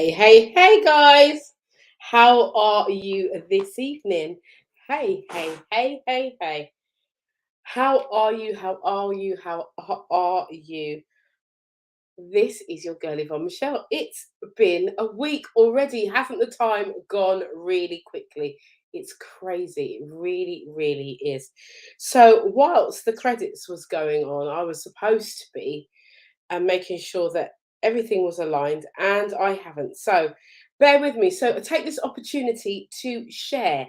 Hey guys, how are you this evening? Hey. How are you? How are you? This is your girl Yvonne Michele. It's been a week already. Hasn't the time gone really quickly? It's crazy. It really is. So, whilst the credits was going on, I was supposed to be and making sure that everything was aligned, and I haven't. So bear with me. So take this opportunity to share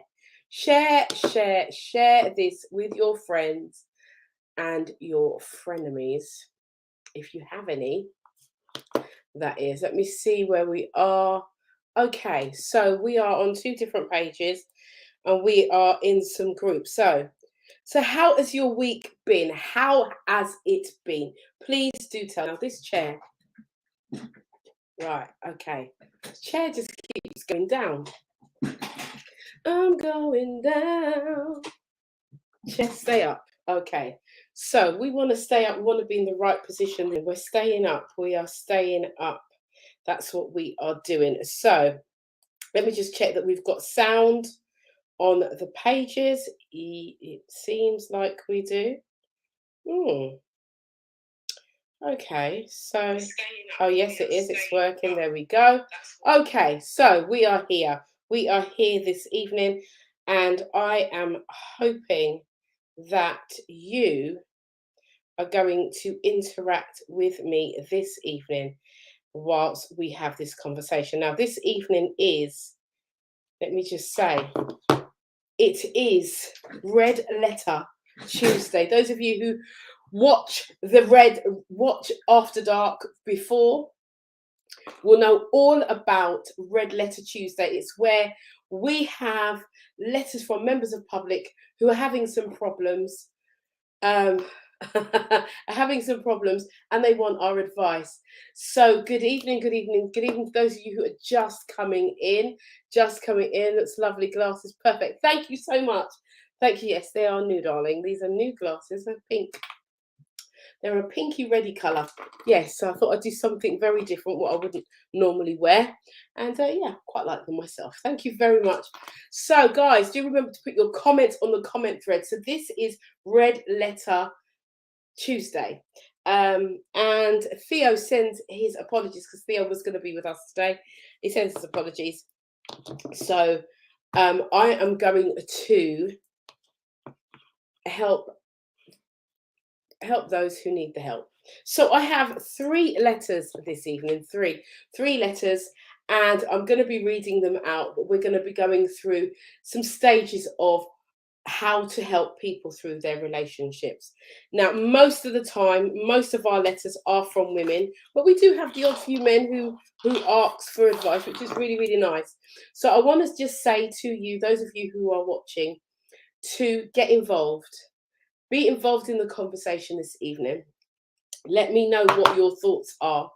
this with your friends and your frenemies, if you have any. That is. Let me see where we are. Okay, so we are on two different pages, and we are in some groups. So how has your week been? How has it been? Please do tell. Now this chair. Right, okay. Chair just keeps going down. I'm going down. Chair, stay up. Okay. So we want to stay up. We want to be in the right position. We're staying up. We are staying up. That's what we are doing. So let me just check that we've got sound on the pages. It seems like we do. Okay, so, oh yes, it is. It's working. There we go. Okay, so we are here. We are here this evening, and I am hoping that you are going to interact with me this evening whilst we have this conversation. Now, this evening is, let me just say, it is Red Letter Tuesday. Those of you who watch After Dark before will know all about Red Letter Tuesday. It's where we have letters from members of public who are having some problems, um, and they want our advice. So good evening to those of you who are just coming in. It's lovely glasses, perfect. Thank you so much. Thank you. Yes, they are new, darling. These are new glasses. They're pink. They're a pinky reddy colour. Yes, so I thought I'd do something very different, what I wouldn't normally wear. And yeah, quite like them myself. Thank you very much. So guys, do remember to put your comments on the comment thread. So this is Red Letter Tuesday. And Theo sends his apologies because Theo was going to be with us today. He sends his apologies. So I am going to help those who need the help. So I have three letters this evening, three letters, and I'm going to be reading them out, but we're going to be going through some stages of how to help people through their relationships. Now, most of the time, most of our letters are from women, but we do have the odd few men who ask for advice, which is really nice. So I want to just say to you, those of you who are watching, to get involved. Be involved in the conversation this evening. Let me know what your thoughts are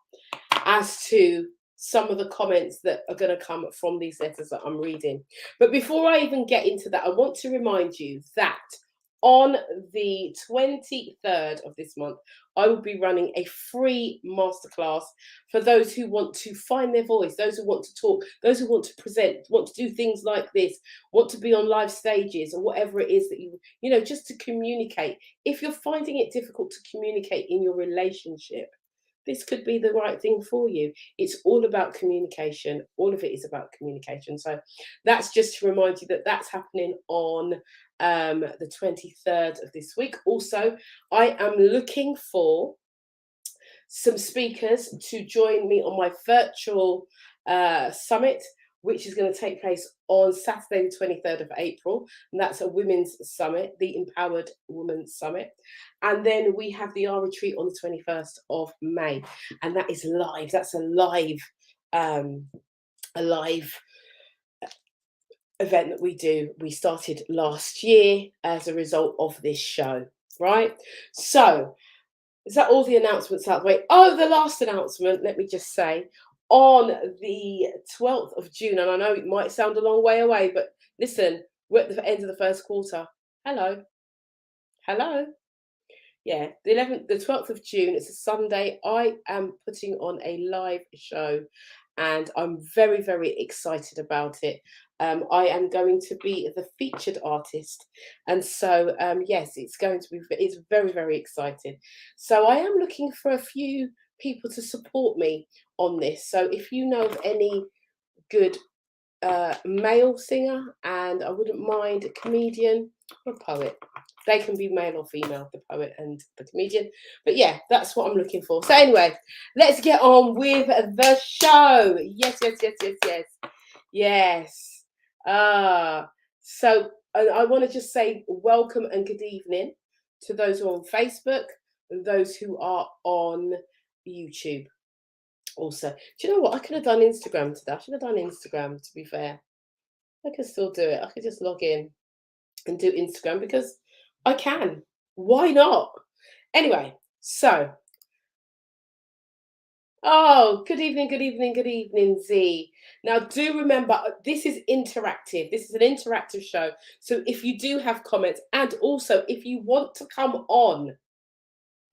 as to some of the comments that are going to come from these letters that I'm reading. But before I even get into that, I want to remind you that on the 23rd of this month, I will be running a free masterclass for those who want to find their voice, those who want to talk, those who want to present, want to do things like this, want to be on live stages or whatever it is that you know, just to communicate. If you're finding it difficult to communicate in your relationship, this could be the right thing for you. It's all about communication. All of it is about communication. So that's just to remind you that that's happening on the 23rd of this week. Also, I am looking for some speakers to join me on my virtual summit, which is going to take place on Saturday, the 23rd of April. And that's a women's summit, the Empowered Women's Summit. And then we have the R Retreat on the 21st of May. And that is live. That's a live event that we do. We started last year as a result of this show, right? So is that all the announcements out of the way? Oh, the last announcement, let me just say, on the 12th of June, and I know it might sound a long way away, but listen, we're at the end of the first quarter. Hello. Yeah, the 12th of June, it's a Sunday. I am putting on a live show and I'm very, very excited about it. I am going to be the featured artist, and so yes, it's going to be. It's very, very exciting. So I am looking for a few people to support me on this. So if you know of any good male singer, and I wouldn't mind a comedian or a poet. They can be male or female, the poet and the comedian. But yeah, that's what I'm looking for. So anyway, let's get on with the show. Yes, yes, yes, yes, yes. Yes. So I want to just say welcome and good evening to those who are on Facebook and those who are on YouTube. Also, do you know what? I could have done Instagram today. I should have done Instagram, to be fair. I can still do it. I could just log in and do Instagram because I can. Why not? Anyway, so, oh, good evening, good evening, good evening, Z. Now, do remember, this is interactive. This is an interactive show. So if you do have comments, and also if you want to come on,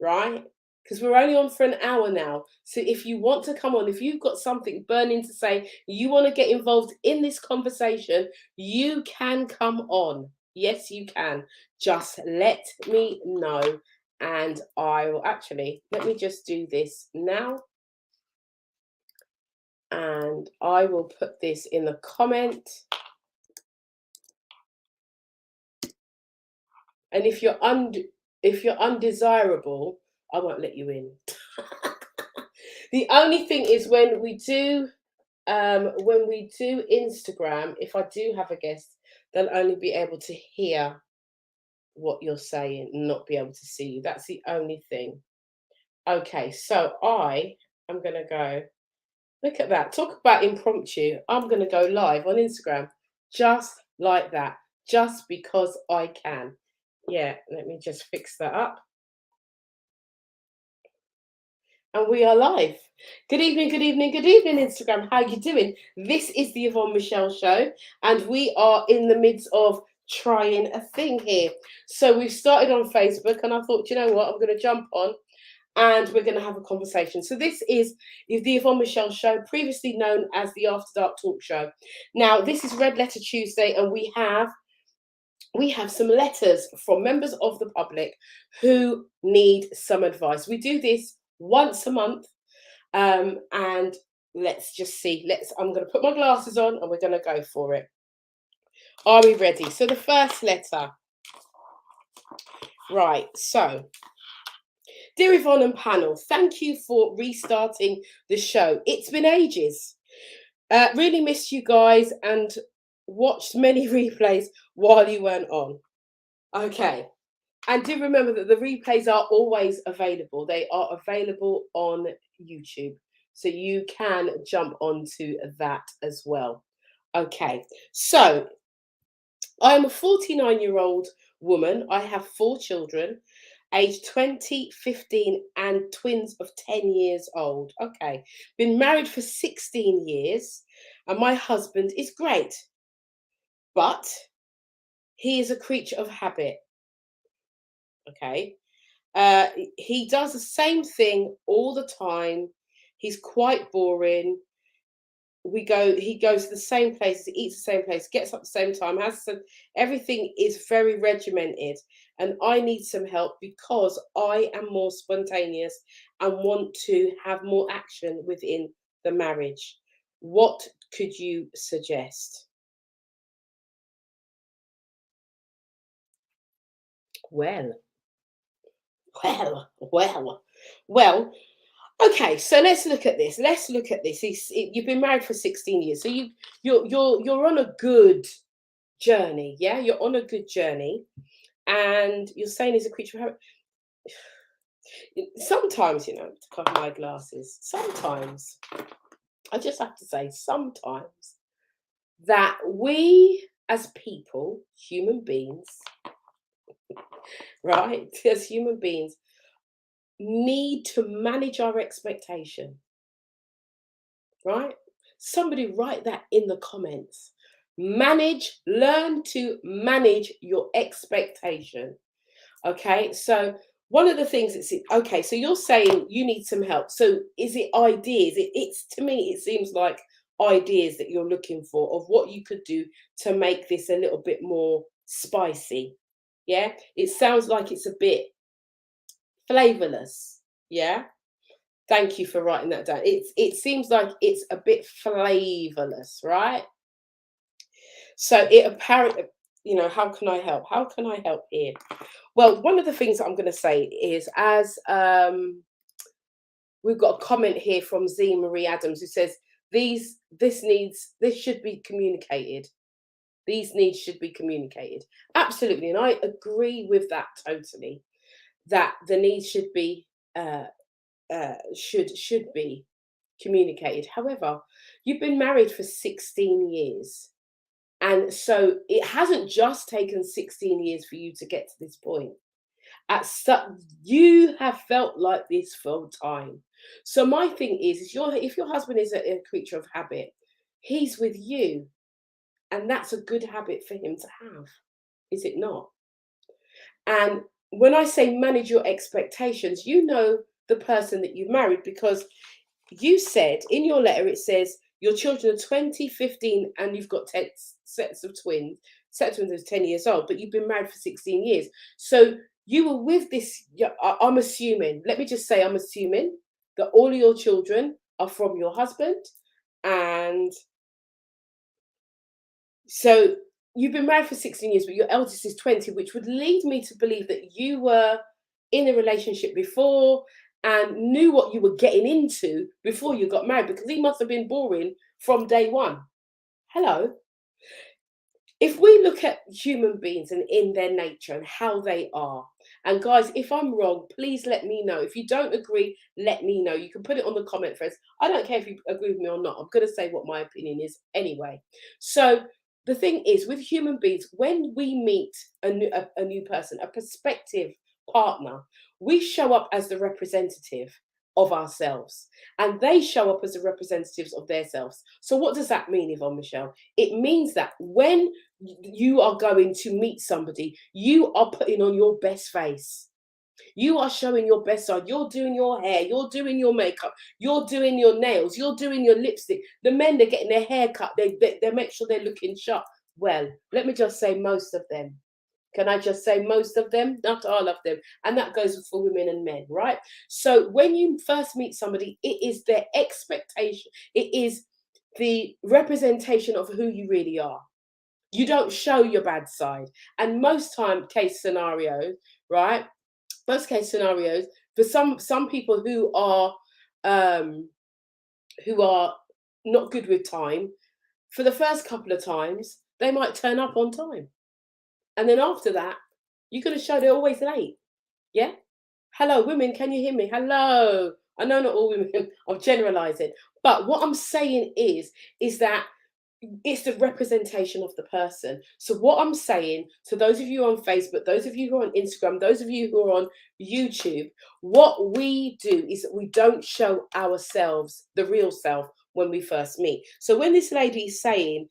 right? Because we're only on for an hour now. So if you want to come on, if you've got something burning to say, you want to get involved in this conversation, you can come on. Yes, you can. Just let me know. And I will actually, let me just do this now. And I will put this in the comment. And if you're undesirable, I won't let you in. The only thing is when we do Instagram, if I do have a guest, they'll only be able to hear what you're saying, not be able to see you. That's the only thing. Okay, so I am going to go, look at that. Talk about impromptu. I'm going to go live on Instagram just like that, just because I can. Yeah, let me just fix that up. And we are live. Good evening, good evening, good evening, Instagram. How you doing? This is the Yvonne Michele show, and we are in the midst of trying a thing here. So we've started on Facebook, and I thought, you know what, I'm going to jump on, and we're going to have a conversation. So this is the Yvonne Michele show, previously known as the After Dark Talk Show. Now, this is Red Letter Tuesday, and we have some letters from members of the public who need some advice. We do this once a month, and let's just see. I'm going to put my glasses on, and we're going to go for it. Are we ready? So the first letter, right? So, dear Yvonne and panel, thank you for restarting the show. It's been ages. Really missed you guys and watched many replays while you weren't on. Okay. And do remember that the replays are always available. They are available on YouTube. So you can jump onto that as well. Okay. So I'm a 49-year-old woman. I have 4 children, aged 20, 15, and twins of 10 years old. Okay. Been married for 16 years, and my husband is great. But he is a creature of habit. Okay. He does the same thing all the time. He's quite boring. He goes to the same place, eats the same place, gets up at the same time, everything is very regimented. And I need some help because I am more spontaneous and want to have more action within the marriage. What could you suggest? Well, well. Okay, so let's look at this. You've been married for 16 years, so you're on a good journey. Yeah, you're on a good journey, and you're saying he's a creature of habit. Sometimes, to cover my glasses. Sometimes, I just have to say, sometimes that we as people, human beings, right, as human beings, need to manage our expectation. Right? Somebody write that in the comments. Learn to manage your expectation. Okay, so one of the things that's okay, so you're saying you need some help. So is it ideas? It's to me, it seems like ideas that you're looking for of what you could do to make this a little bit more spicy. Yeah, it sounds like it's a bit flavorless. Yeah, thank you for writing that down. It seems like it's a bit flavorless, right? So it apparently, how can I help? How can I help here? Well, one of the things that I'm going to say is, as we've got a comment here from Z Marie Adams who says this should be communicated. These needs should be communicated. Absolutely, and I agree with that totally. That the needs uh, should be communicated. However, you've been married for 16 years. And so it hasn't just taken 16 years for you to get to this point. You have felt like this for time. So my thing is if your husband is a creature of habit, he's with you, and that's a good habit for him to have, is it not? And when I say manage your expectations, you know the person that you've married, because you said in your letter, it says your children are 20, 15, and you've got 10 sets of twins. Set of twins is 10 years old, but you've been married for 16 years. So you were with this, I'm assuming, let me just say, I'm assuming that all of your children are from your husband. And so you've been married for 16 years, but your eldest is 20, which would lead me to believe that you were in a relationship before and knew what you were getting into before you got married, because he must have been boring from day one. Hello. If we look at human beings and in their nature and how they are, and guys, if I'm wrong, please let me know. If you don't agree, let me know. You can put it on the comment threads. I don't care if you agree with me or not. I'm going to say what my opinion is anyway. So the thing is, with human beings, when we meet a new person, a prospective partner, we show up as the representative of ourselves, and they show up as the representatives of themselves. So what does that mean, Yvonne Michele? It means that when you are going to meet somebody, you are putting on your best face. You are showing your best side. You're doing your hair, you're doing your makeup, you're doing your nails, you're doing your lipstick. The men, they're getting their hair cut, they make sure they're looking sharp. Well, let me just say most of them. Can I just say most of them? Not all of them. And that goes for women and men, right? So when you first meet somebody, it is their expectation. It is the representation of who you really are. You don't show your bad side. And most case scenarios, right? Most case scenarios, for some people um who are not good with time, for the first couple of times, they might turn up on time. And then after that, you're going to show they're always late. Yeah? Hello, women, can you hear me? Hello. I know not all women, I'm generalizing. But what I'm saying is that it's the representation of the person. So what I'm saying to those of you on Facebook, those of you who are on Instagram, those of you who are on YouTube, what we do is that we don't show ourselves, the real self, when we first meet. So when this lady is saying,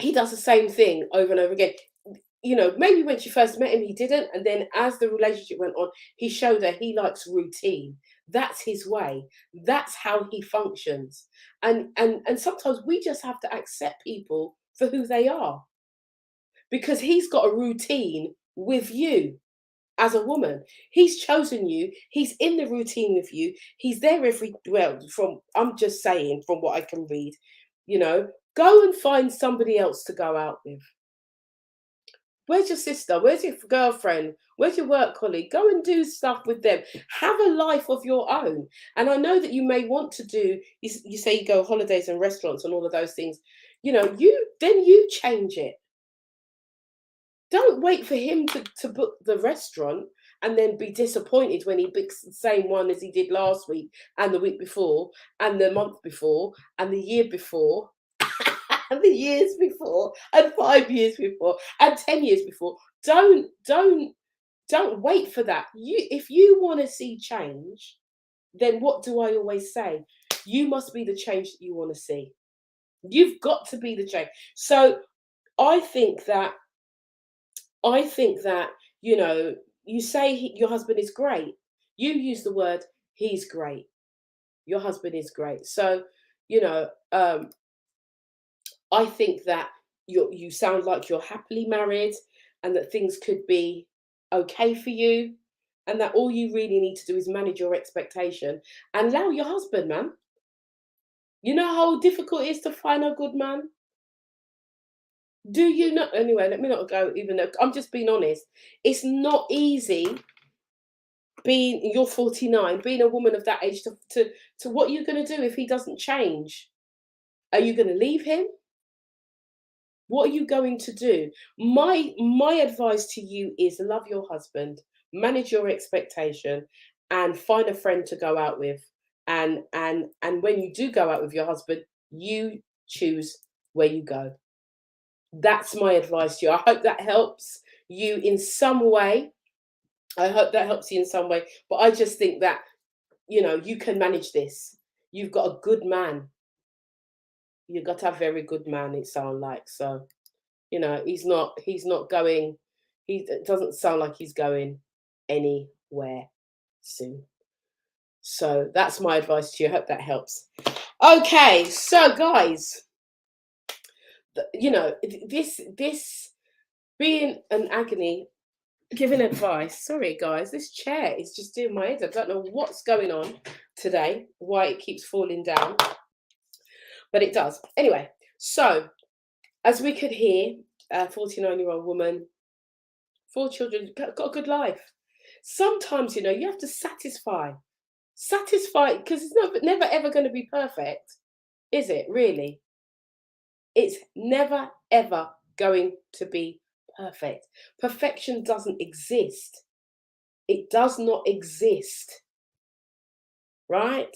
he does the same thing over and over again. Maybe when she first met him, he didn't. And then as the relationship went on, he showed her he likes routine. That's his way. That's how he functions. And sometimes we just have to accept people for who they are, because he's got a routine with you as a woman. He's chosen you. He's in the routine with you. He's there I'm just saying, from what I can read, go and find somebody else to go out with. Where's your sister? Where's your girlfriend? Where's your work colleague? Go and do stuff with them. Have a life of your own. And I know that you may want to do, you say you go holidays and restaurants and all of those things. You change it. Don't wait for him to book the restaurant and then be disappointed when he books the same one as he did last week and the week before and the month before and the year before. And the years before, and 5 years before, and 10 years before. Don't wait for that. If you want to see change, then what do I always say? You must be the change that you want to see. You've got to be the change. So I think that you say your husband is great. You use the word he's great. Your husband is great. So, you know, I think that you sound like you're happily married, and that things could be okay for you, and that all you really need to do is manage your expectation and allow your husband, man. You know how difficult it is to find a good man? Do you know? Anyway, let me not go even though I'm just being honest. It's not easy being you're 49, being a woman of that age to what you're gonna do if he doesn't change. Are you gonna leave him? What are you going to do? My advice to you is love your husband, manage your expectation, and find a friend to go out with. And when you do go out with your husband, you choose where you go. That's my advice to you. I hope that helps you in some way. I hope that helps you in some way. But I just think that, you can manage this. You've got a good man. You've got a very good man, it sounds like. So, he's not going, it doesn't sound like he's going anywhere soon. So that's my advice to you. I hope that helps. Okay, so guys, this being an agony, giving advice. Sorry, guys, this chair is just doing my head. I don't know what's going on today, why it keeps falling down, but it does. Anyway, so as we could hear, a 49-year-old woman, 4 children, got a good life. Sometimes, you have to satisfy, because it's never ever going to be perfect, is it? Really, it's never ever going to be perfect. Perfection doesn't exist. It does not exist, right?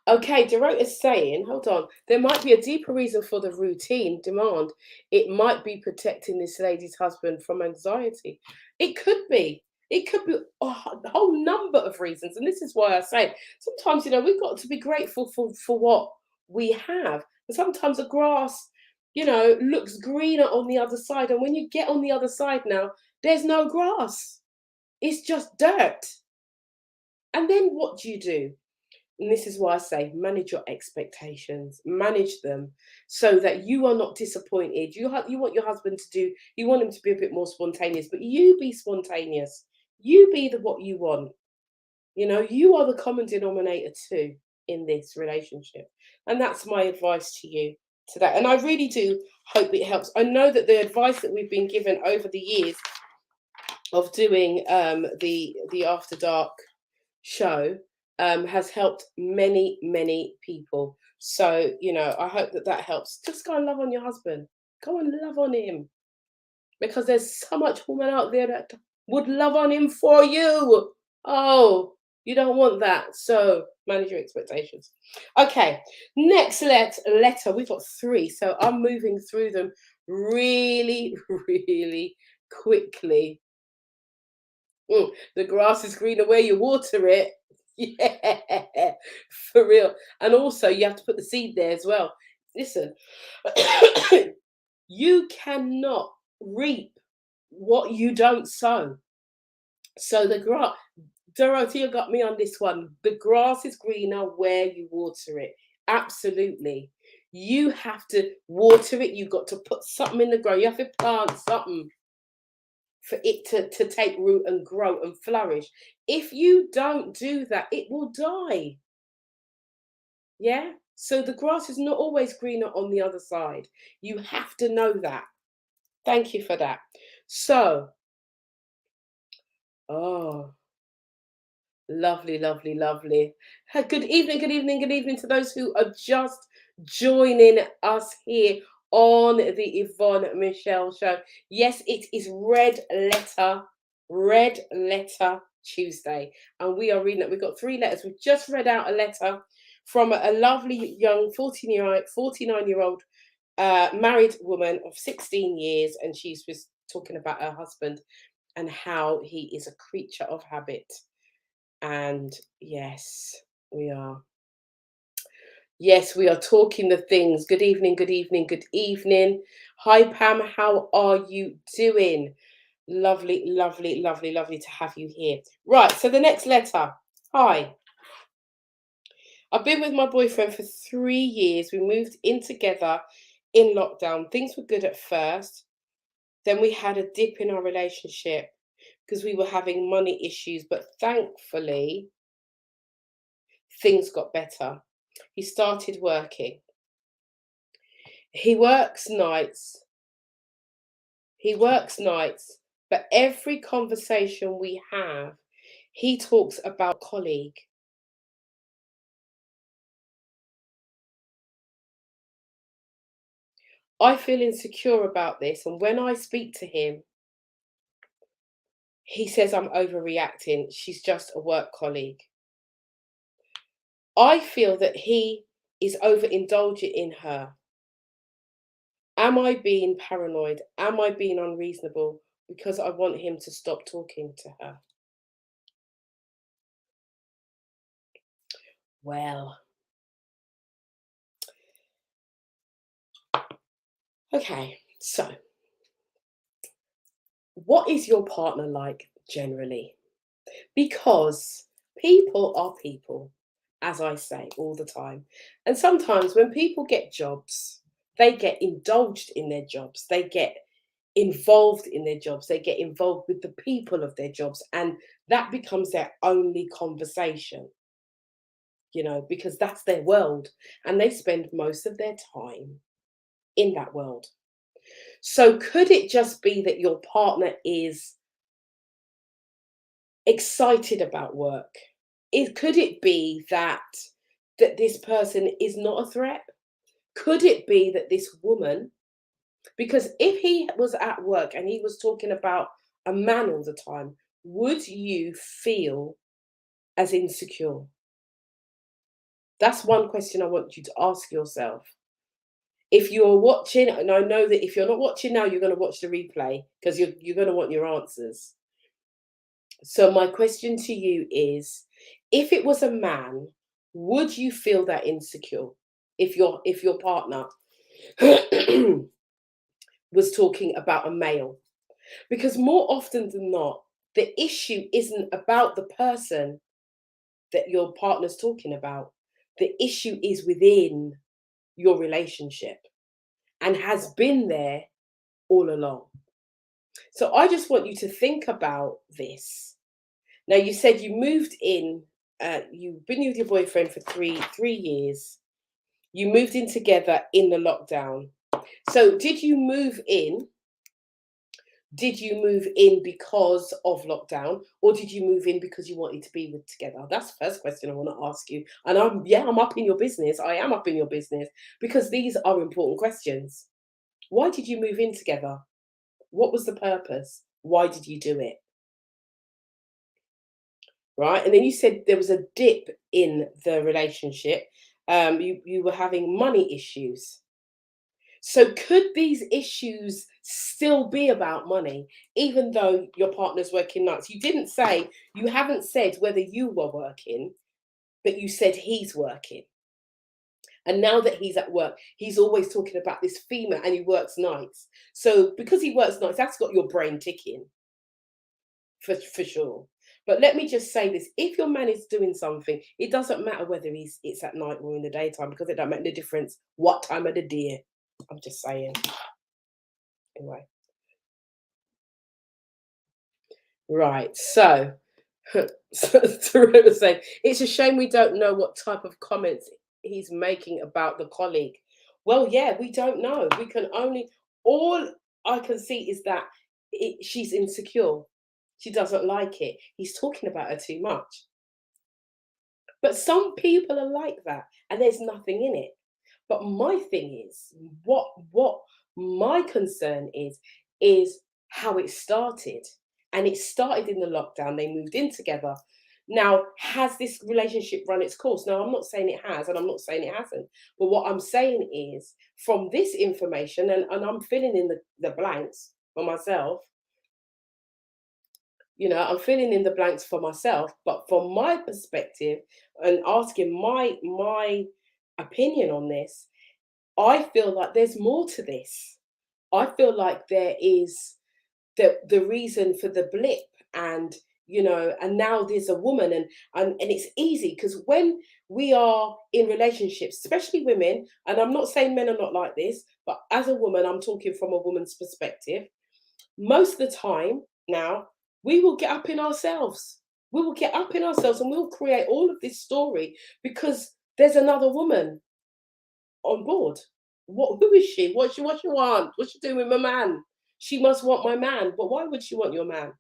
Okay, Dorota is saying, hold on, there might be a deeper reason for the routine demand. It might be protecting this lady's husband from anxiety. It could be. It could be a whole number of reasons. And this is why I say sometimes, we've got to be grateful for what we have. And sometimes the grass, looks greener on the other side. And when you get on the other side now, there's no grass. It's just dirt. And then what do you do? And this is why I say manage your expectations, manage them so that you are not disappointed. You want your husband to do, you want him to be a bit more spontaneous, but you be spontaneous. You be what you want. You are the common denominator too in this relationship. And that's my advice to you today. And I really do hope it helps. I know that the advice that we've been given over the years of doing the After Dark show has helped many, many people. So, I hope that helps. Just go and love on your husband. Go and love on him. Because there's so much woman out there that would love on him for you. Oh, you don't want that. So manage your expectations. Okay, next letter. We've got 3. So I'm moving through them really, really quickly. The grass is greener where you water it. Yeah, for real. And also, you have to put the seed there as well. Listen, you cannot reap what you don't sow. So the grass, Dorothea got me on this one. The grass is greener where you water it. Absolutely. You have to water it. You've got to put something in the ground. You have to plant something for it to take root and grow and flourish. If you don't do that, it will die. Yeah? So the grass is not always greener on the other side. You have to know that. Thank you for that. So, oh, lovely, lovely, lovely. Good evening, good evening, good evening to those who are just joining us here on the Yvonne Michele show. Yes, it is Red Letter Tuesday. And we are reading it. We've got 3 letters. We've just read out a letter from a lovely young 49-year-old married woman of 16 years. And she's just talking about her husband and how he is a creature of habit. And yes, we are. Yes, we are talking the things. Good evening, good evening, good evening. Hi, Pam. How are you doing? Lovely, lovely, lovely, lovely to have you here. Right, so the next letter. Hi. I've been with my boyfriend for 3 years. We moved in together in lockdown. Things were good at first. Then we had a dip in our relationship because we were having money issues, but thankfully things got better. He started working. He works nights. He works nights, but every conversation we have, he talks about colleague. I feel insecure about this, and when I speak to him, he says I'm overreacting. She's just a work colleague. I feel that he is overindulging in her. Am I being paranoid? Am I being unreasonable because I want him to stop talking to her? Well, okay, so what is your partner like generally? Because people are people, as I say all the time. And sometimes when people get jobs, they get indulged in their jobs, they get involved in their jobs, they get involved with the people of their jobs, and that becomes their only conversation, because that's their world and they spend most of their time in that world. So, could it just be that your partner is excited about work? Could it be that this person is not a threat? Could it be that this woman, because if he was at work and he was talking about a man all the time, would you feel as insecure? That's one question I want you to ask yourself. If you're watching, and I know that if you're not watching now, you're going to watch the replay because you're going to want your answers. So my question to you is, if it was a man, would you feel that insecure if your partner was talking about a male? Because more often than not, the issue isn't about the person that your partner's talking about. The issue is within your relationship and has been there all along. So I just want you to think about this. Now, you said you moved in, you've been with your boyfriend for three years. You moved in together in the lockdown. So did you move in? Did you move in because of lockdown, or did you move in because you wanted to be with together? That's the first question I want to ask you. And I'm up in your business. I am up in your business because these are important questions. Why did you move in together? What was the purpose? Why did you do it? Right? And then you said there was a dip in the relationship. You were having money issues. So could these issues still be about money, even though your partner's working nights? You haven't said whether you were working, but you said he's working. And now that he's at work, he's always talking about this female and he works nights. So because he works nights, that's got your brain ticking for sure. But let me just say this: if your man is doing something, it doesn't matter whether it's at night or in the daytime, because it don't make no difference what time of the day. I'm just saying. Anyway, right. So, Tarot was saying it's a shame we don't know what type of comments he's making about the colleague. Well, yeah, we don't know. We can only all I can see is that she's insecure. She doesn't like it. He's talking about her too much. But some people are like that, and there's nothing in it. But my thing is, what my concern is how it started. And it started in the lockdown. They moved in together. Now, has this relationship run its course? Now, I'm not saying it has, and I'm not saying it hasn't. But what I'm saying is, from this information, and I'm filling in the blanks for myself, I'm filling in the blanks for myself, but from my perspective and asking my opinion on this, I feel like there's more to this. I feel like the reason for the blip, and and now there's a woman, and it's easy because when we are in relationships, especially women, and I'm not saying men are not like this, but as a woman, I'm talking from a woman's perspective. Most of the time now, we will get up in ourselves. We will get up in ourselves and we'll create all of this story because there's another woman on board. Who is she? What she want? What's she doing with my man? She must want my man. But why would she want your man?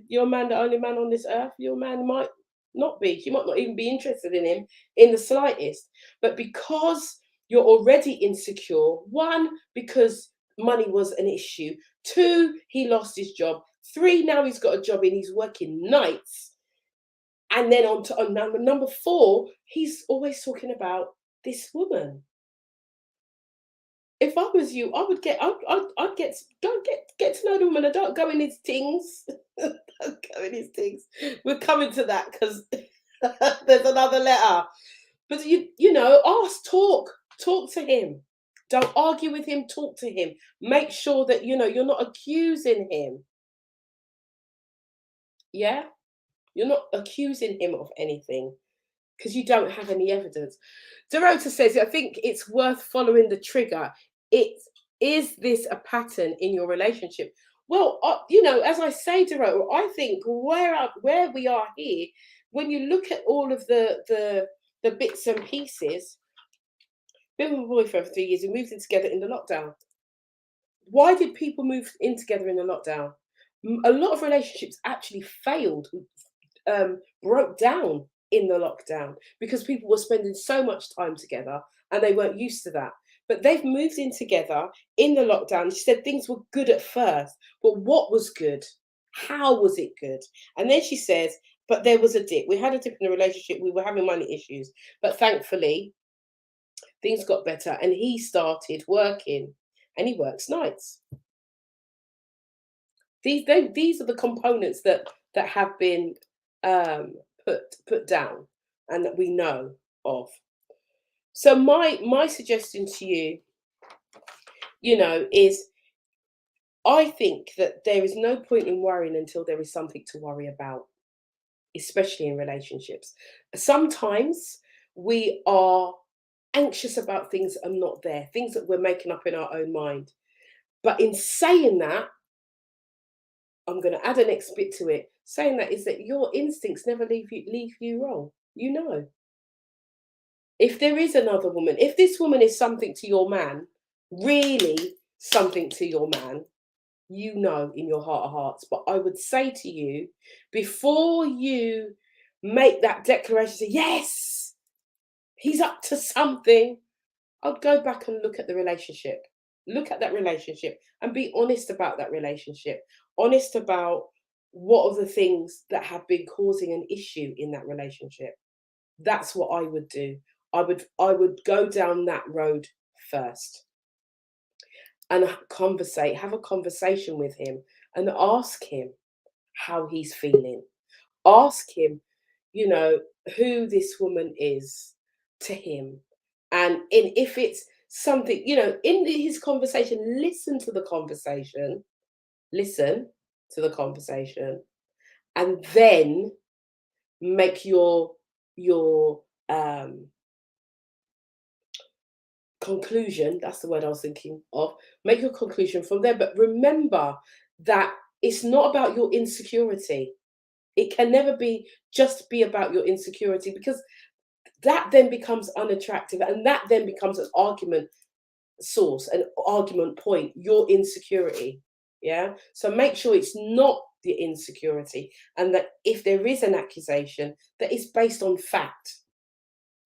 Your man the only man on this earth? Your man might not be. She might not even be interested in him in the slightest. But because you're already insecure, one, because money was an issue, two, he lost his job, three, now he's got a job and he's working nights. And then on number four, he's always talking about this woman. If I was you, I would I'd get don't get to know the woman. I don't go in his things. Don't go in his things. We're coming to that because there's another letter. But ask, talk to him. Don't argue with him. Talk to him. Make sure that you're not accusing him. Yeah, you're not accusing him of anything because you don't have any evidence. Dorota says, I think it's worth following the trigger. Is this a pattern in your relationship? Well, as I say, Dorota, I think where we are here, when you look at all of the bits and pieces, been with my boyfriend for 3 years, we moved in together in the lockdown. Why did people move in together in the lockdown? A lot of relationships actually failed, broke down in the lockdown because people were spending so much time together and they weren't used to that. But they've moved in together in the lockdown. She said things were good at first, but what was good? How was it good? And then she says, but there was a dip. We had a dip in the relationship. We were having money issues, but thankfully things got better and he started working and he works nights. These are the components that have been put down and that we know of. So my suggestion to you, is I think that there is no point in worrying until there is something to worry about, especially in relationships. Sometimes we are anxious about things that are not there, things that we're making up in our own mind. But in saying that, I'm going to add an next bit to it. Saying that is that your instincts never leave you wrong. If there is another woman, if this woman is something to your man, really something to your man, in your heart of hearts. But I would say to you, before you make that declaration, say, yes, he's up to something, I'd go back and look at the relationship. Look at that relationship and be honest about that relationship. Honest about what are the things that have been causing an issue in that relationship. That's what I would do. I would go down that road first and have a conversation with him and ask him how he's feeling. Ask him, who this woman is to him. And if it's something, in his conversation, listen to the conversation, and then make your conclusion. That's the word I was thinking of. Make your conclusion from there. But remember that it's not about your insecurity. It can never be about your insecurity, because that then becomes unattractive and that then becomes an argument source, an argument point, your insecurity. Yeah. So make sure it's not the insecurity, and that if there is an accusation, that is based on fact,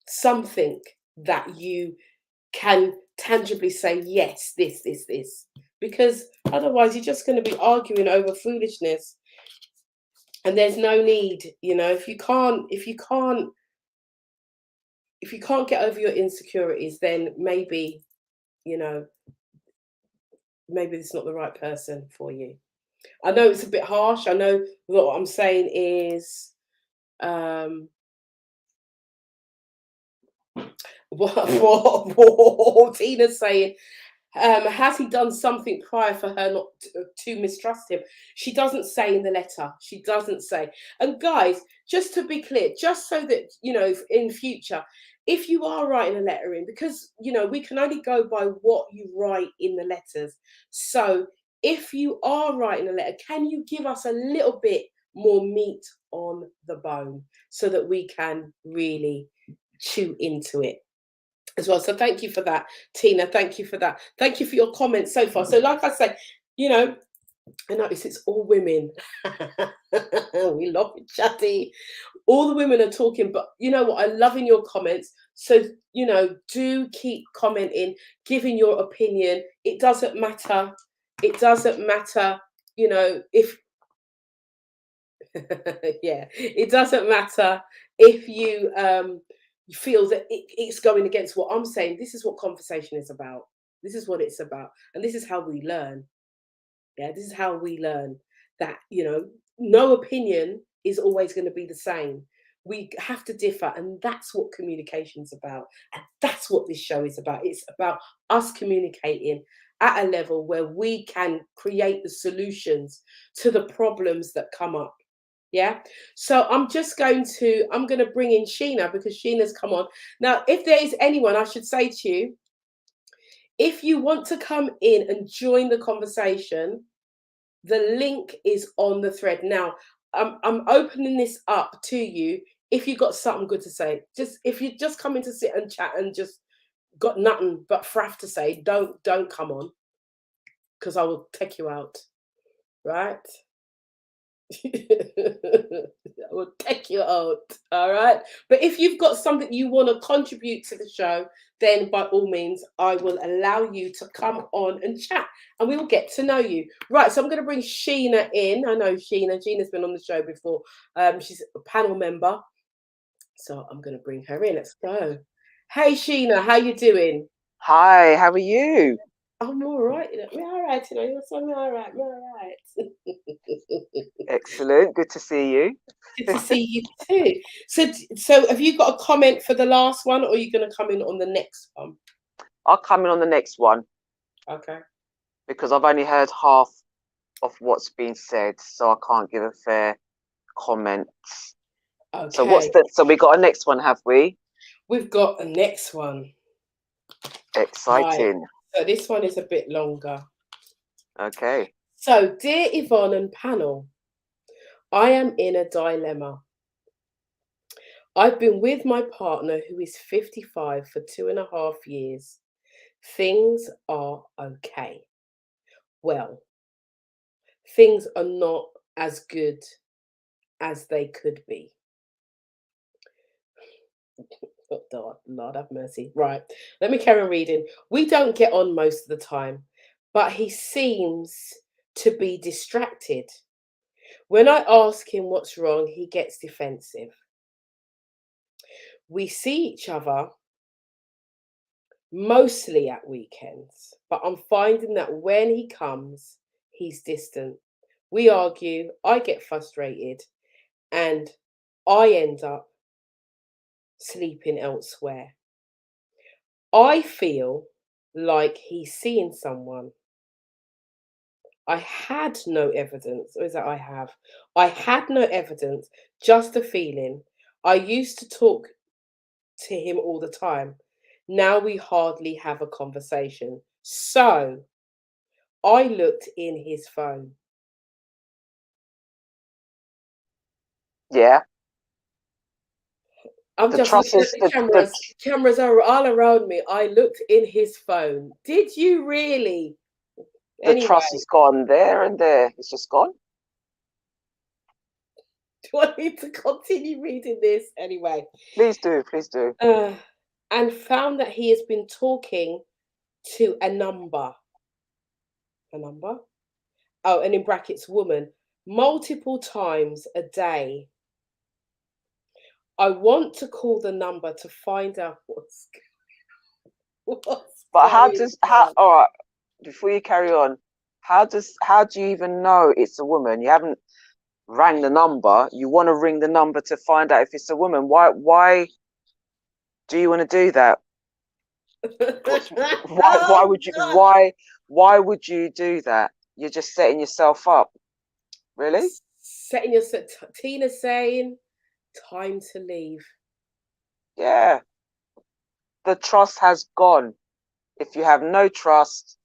something that you can tangibly say, yes, this, because otherwise you're just going to be arguing over foolishness. And there's no need, if you can't get over your insecurities, then maybe it's not the right person for you. I know it's a bit harsh. I know what I'm saying is what Tina's saying. Has he done something prior for her not to mistrust him? She doesn't say in the letter. She doesn't say. And guys, just to be clear, just so that you know, in future, if you are writing a letter in, because you know we can only go by what you write in the letters. So if you are writing a letter, can you give us a little bit more meat on the bone so that we can really chew into it as well? So thank you for that, Tina. Thank you for that. Thank you for your comments so far. So, like I say, you know, I notice it's all women. We love it, chatty. All the women are talking, but you know what? I love in your comments. So, you know, do keep commenting, giving your opinion. It doesn't matter. It doesn't matter, you know, if yeah, it doesn't matter if you feel that it's going against what I'm saying. This is what conversation is about. This is what it's about, and this is how we learn. Yeah, this is how we learn that, you know, no opinion is always going to be the same. We have to differ, and that's what communication's about. And that's what this show is about. It's about us communicating at a level where we can create the solutions to the problems that come up. Yeah. So I'm going to bring in Sheena because Sheena's come on. Now, if there is anyone, I should say to you, if you want to come in and join the conversation, the link is on the thread. Now, I'm opening this up to you. If you got something good to say, just if you just coming to sit and chat and just got nothing but fraff to say, don't come on, because I will take you out, right? I will take you out. All right. But if you've got something you want to contribute to the show, then by all means, I will allow you to come on and chat and we will get to know you. Right. So I'm going to bring Sheena in. I know Sheena. Sheena's been on the show before. She's a panel member. So I'm going to bring her in. Let's go. Hey, Sheena, how you doing? Hi, how are you? I'm all right. We're all right. You know, you're so all right. We're all right. Excellent. Good to see you. Good to see you too. So have you got a comment for the last one, or are you going to come in on the next one? I'll come in on the next one Okay. because I've only heard half of what's been said, so I can't give a fair comment. So Okay. so we got a next one, have we? We've got a next one. Right. Exciting. So this one is a bit longer. Okay. So, dear Yvonne and panel, I am in a dilemma. I've been with my partner who is 55 for 2.5 years. Things are okay. Well, things are not as good as they could be. Oh, God, Lord have mercy. Right, let me carry on reading. We don't get on most of the time, but he seems to be distracted. When I ask him what's wrong, he gets defensive. We see each other mostly at weekends, but I'm finding that when he comes, he's distant. We argue, I get frustrated, and I end up sleeping elsewhere. I feel like he's seeing someone. I had no evidence, or is that I have? I had no evidence, just a feeling. I used to talk to him all the time. Now we hardly have a conversation. So I looked in his phone. Yeah. I'm The just trust looking at is the cameras. Cameras are all around me. I looked in his phone. Did you really? the Anyway, trust is gone there and there. It's just gone. do I need to continue reading this? Anyway, Please do, please do. uh, and found that he has been talking to a number. A number? Oh, and in brackets, woman, multiple times a day. I want to call the number to find out what's But how going does how on. all right, before you carry on, how do you even know it's a woman? You haven't rang the number. You want to ring the number to find out if it's a woman. Why do you want to do that? Why Oh, would you? God. Why would you do that? You're just setting yourself up. Really? Setting yourself, Tina saying, time to leave. Yeah. The trust has gone. If you have no trust,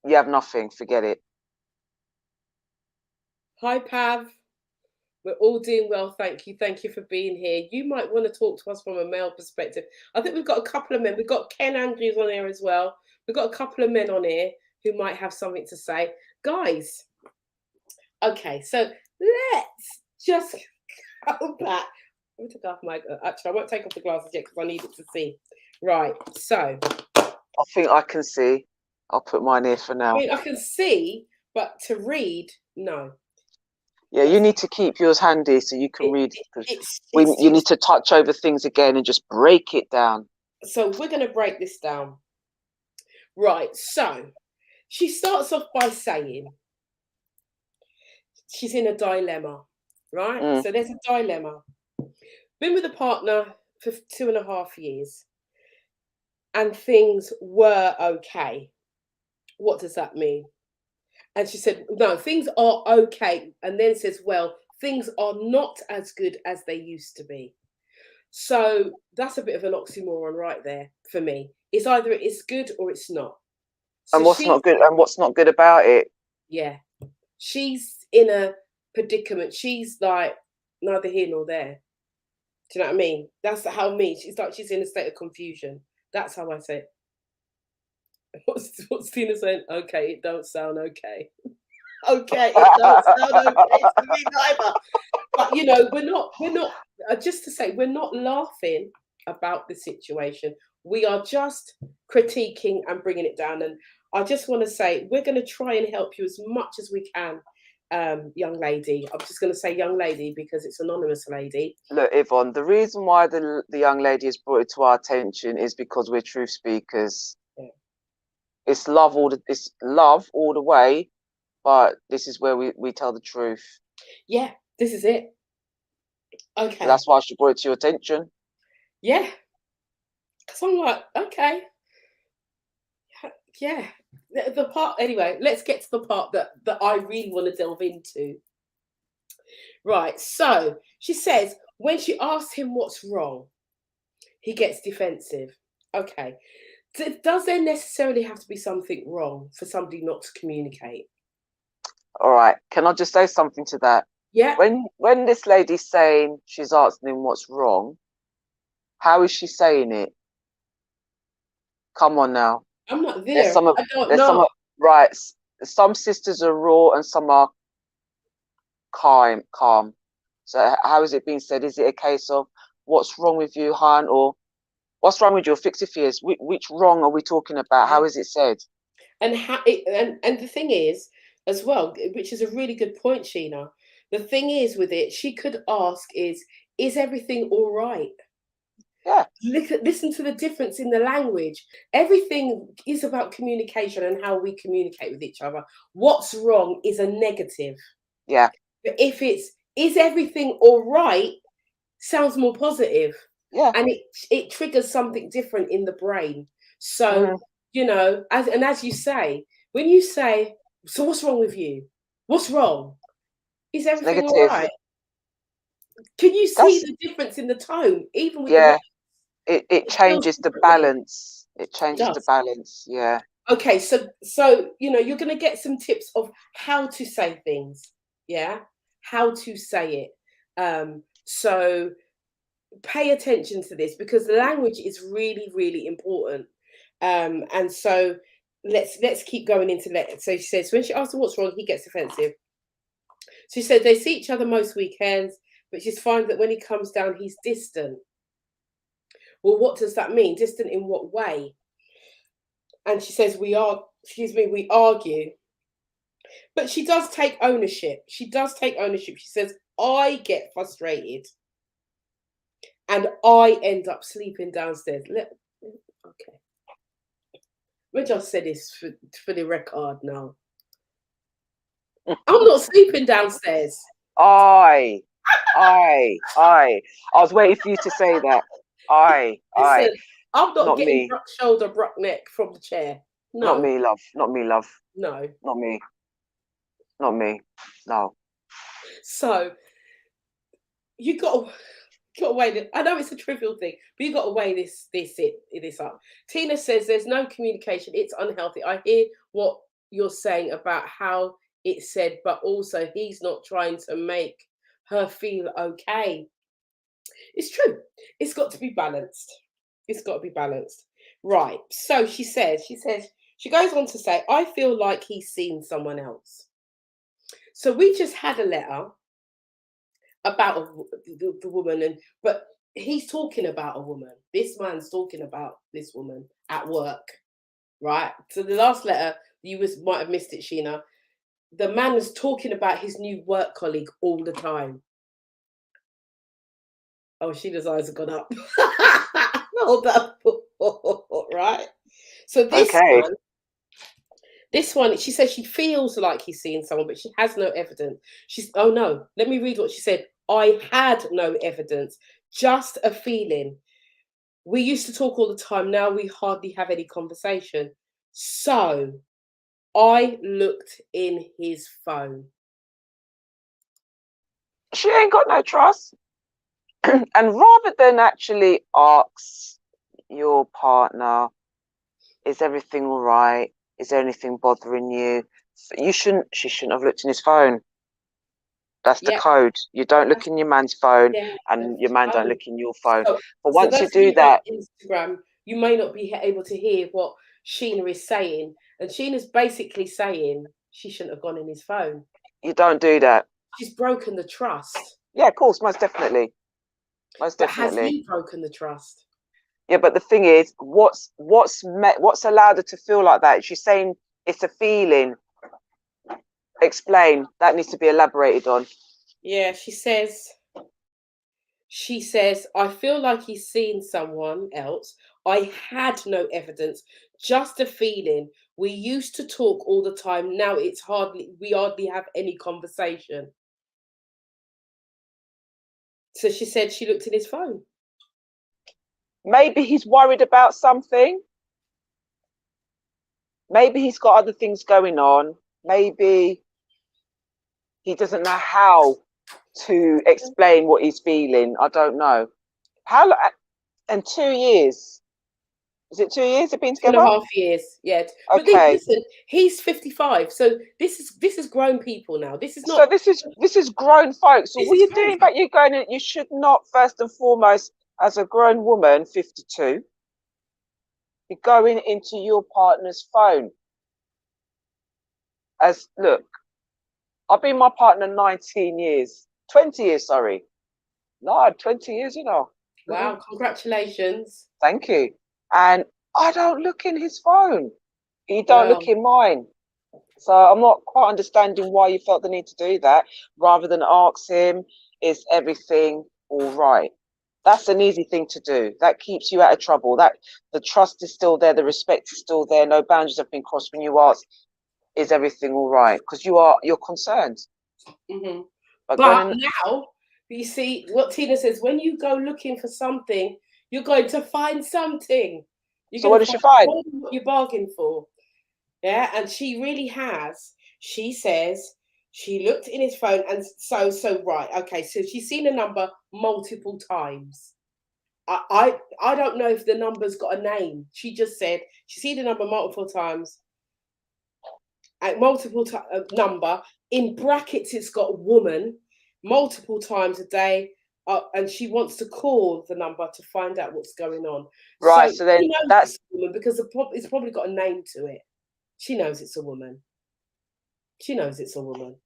you have nothing. Forget it. Hi, Pav. We're all doing well, thank you. Thank you for being here. You might want to talk to us from a male perspective. I think we've got a couple of men. We've got Ken Andrews on here as well. We've got a couple of men on here who might have something to say. Guys, okay, so let's just go back. Let me take off my. Actually, I won't take off the glasses yet because I need it to see. Right, so. I think I can see. I'll put mine here for I now. mean, I can see, but to read, no. Yeah, you need to keep yours handy so you can read, because you need to touch over things again and just break it down. So we're going to break this down. Right, so she starts off by saying she's in a dilemma, right? So there's a dilemma. Been with a partner for 2.5 years and things were okay. What does that mean? And she said, no, things are okay. And then says, well, things are not as good as they used to be. So that's a bit of an oxymoron right there for me. It's either it's good or it's not. So And what's not good? And what's not good about it? Yeah, she's in a predicament. She's like neither here nor there. Do you know what I mean? That's how me. She's like she's in a state of confusion. That's how I say it. What's Tina saying? Okay, it don't sound okay. Okay, it don't sound okay to me neither. But you know, we're not. Just to say, we're not laughing about the situation. We are just critiquing and bringing it down. And I just want to say, we're going to try and help you as much as we can, young lady. I'm just going to say young lady because it's anonymous lady. Look, Yvonne, the reason why the young lady has brought it to our attention is because we're truth speakers. Yeah. It's love all the way, but this is where we tell the truth. Yeah, this is it. Okay. That's why she brought it to your attention. Yeah. Because I'm like, okay. Yeah. The part, anyway, let's get to the part that I really want to delve into. Right. So she says, when she asks him what's wrong, he gets defensive. Okay. Does there necessarily have to be something wrong for somebody not to communicate? All right. Can I just say something to that? Yeah. When this lady's saying she's asking him what's wrong, how is she saying it? Come on now. I'm not there. I don't know. Right. Some sisters are raw and some are calm. So how is it being said? Is it a case of what's wrong with you, hon, or what's wrong with you? Fix your fears. Which wrong are we talking about? How is it said? And and the thing is, as well, which is a really good point, Sheena. The thing is with it, she could ask is everything all right? Yeah. Listen to the difference in the language. Everything is about communication and how we communicate with each other. What's wrong is a negative. Yeah. But if it's is everything all right, sounds more positive. Yeah. And it triggers something different in the brain. So, you know, as you say, when you say, so what's wrong with you? What's wrong? Is everything all right? Can you see the difference in the tone, even with the words? It changes the balance. It changes the balance. Yeah. Okay, so you know, you're gonna get some tips of how to say things. Yeah, how to say it. So pay attention to this because the language is really, really important. And so let's keep going into that. So she says when she asks him what's wrong, he gets offensive. She said they see each other most weekends, but she's finding that when he comes down, he's distant. Well, what does that mean? Distant in what way? And she says we argue. But she does take ownership. She does take ownership. She says, I get frustrated and I end up sleeping downstairs. Okay. We just said this for the record now. I'm not sleeping downstairs. I was waiting for you to say that. Listen, I'm not Not getting me. bruck shoulder, bruck neck from the chair. Not No, me, love. Not me, love. no. Not me. Not me. No. So you got to weigh this. I know it's a trivial thing, but you got to weigh this up. Tina says there's no communication. It's unhealthy. I hear what you're saying about how it's said, but also he's not trying to make her feel okay. It's true. It's got to be balanced. It's got to be balanced. Right. So she goes on to say, I feel like he's seen someone else. So we just had a letter about the woman, but he's talking about a woman. This man's talking about this woman at work, right? So the last letter, might have missed it, Sheena. The man was talking about his new work colleague all the time. Oh, Sheena's eyes have gone up. Hold up. Right? So Okay. this one, she says she feels like he's seeing someone, but she has no evidence. Oh no, let me read what she said. I had no evidence, just a feeling. We used to talk all the time. Now we hardly have any conversation. So I looked in his phone. She ain't got no trust. And rather than actually ask your partner, is everything all right? Is there anything bothering you? She shouldn't have looked in his phone. That's the code. You don't look in your man's phone, and your man don't look in your phone. But once you do that, Instagram, you may not be able to hear what Sheena is saying, and Sheena's basically saying she shouldn't have gone in his phone. You don't do that. She's broken the trust. Yeah, of course, most definitely. Most definitely. Has he broken the trust? Yeah, but the thing is, what's allowed her to feel like that? She's saying it's a feeling. Explain. That needs to be elaborated on. Yeah, she says, I feel like he's seen someone else. I had no evidence, just a feeling. We used to talk all the time. Now we hardly have any conversation. So she said she looked in his phone. Maybe he's worried about something. Maybe he's got other things going on. Maybe he doesn't know how to explain what he's feeling. I don't know. How, and 2 years. Is it 2 years they've been together? 2.5 years, yeah. But Okay. listen, he's 55, so this is grown people now. This is not. So this is grown folks. So what you're doing, but you're going. You should not, first and foremost, as a grown woman, 52, be going into your partner's phone. Look, I've been my partner 19 years, 20 years, sorry. No, 20 years, you know. Wow, congratulations. Thank you. And I don't look in his phone. He don't look in mine. So I'm not quite understanding why you felt the need to do that, rather than ask him, is everything all right? That's an easy thing to do. That keeps you out of trouble. That the trust is still there, the respect is still there, no boundaries have been crossed when you ask, is everything all right? Because you're concerned. Mm-hmm. But now, you see, what Tina says, when you go looking for something, you're going to find something. So what did she find? What you bargained for. Yeah, and she really has. She says she looked in his phone, and so right, okay. So she's seen a number multiple times. I don't know if the number's got a name. She just said she's seen the number multiple times. At number in brackets, it's got woman multiple times a day, and she wants to call the number to find out what's going on. Right. So then that's woman because it's probably got a name to it. She knows it's a woman. She knows it's a woman.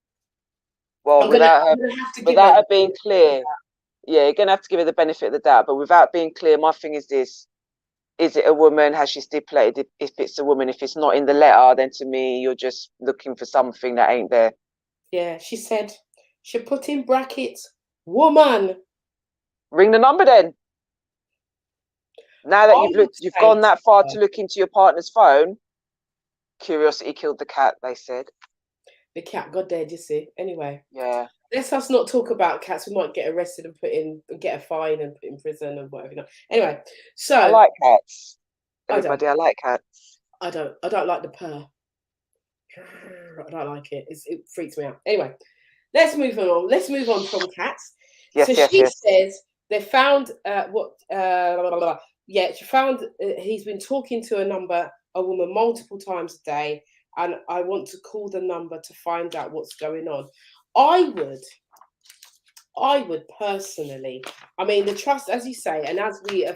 Well, without her being clear, yeah, you're gonna have to give her the benefit of the doubt. But without being clear, my thing is this: is it a woman? Has she stipulated if it's a woman? If it's not in the letter, then to me, you're just looking for something that ain't there. Yeah, she said she put in brackets woman. Ring the number then. Now that you've gone that far to look into your partner's phone. Curiosity killed the cat, they said. The cat got dead, you see. Anyway. Yeah. let's us not talk about cats. We might get arrested and get a fine and put in prison and whatever. Anyway, I so like cats. I don't, Everybody, I like cats. I don't like the purr. I don't like it. It freaks me out. Anyway, let's move on. Let's move on from cats. So Yes, yes, she yes. says they found blah, blah. Yeah, she found he's been talking to a woman multiple times a day, and I want to call the number to find out what's going on. I would personally, I mean, the trust, as you say, and as we,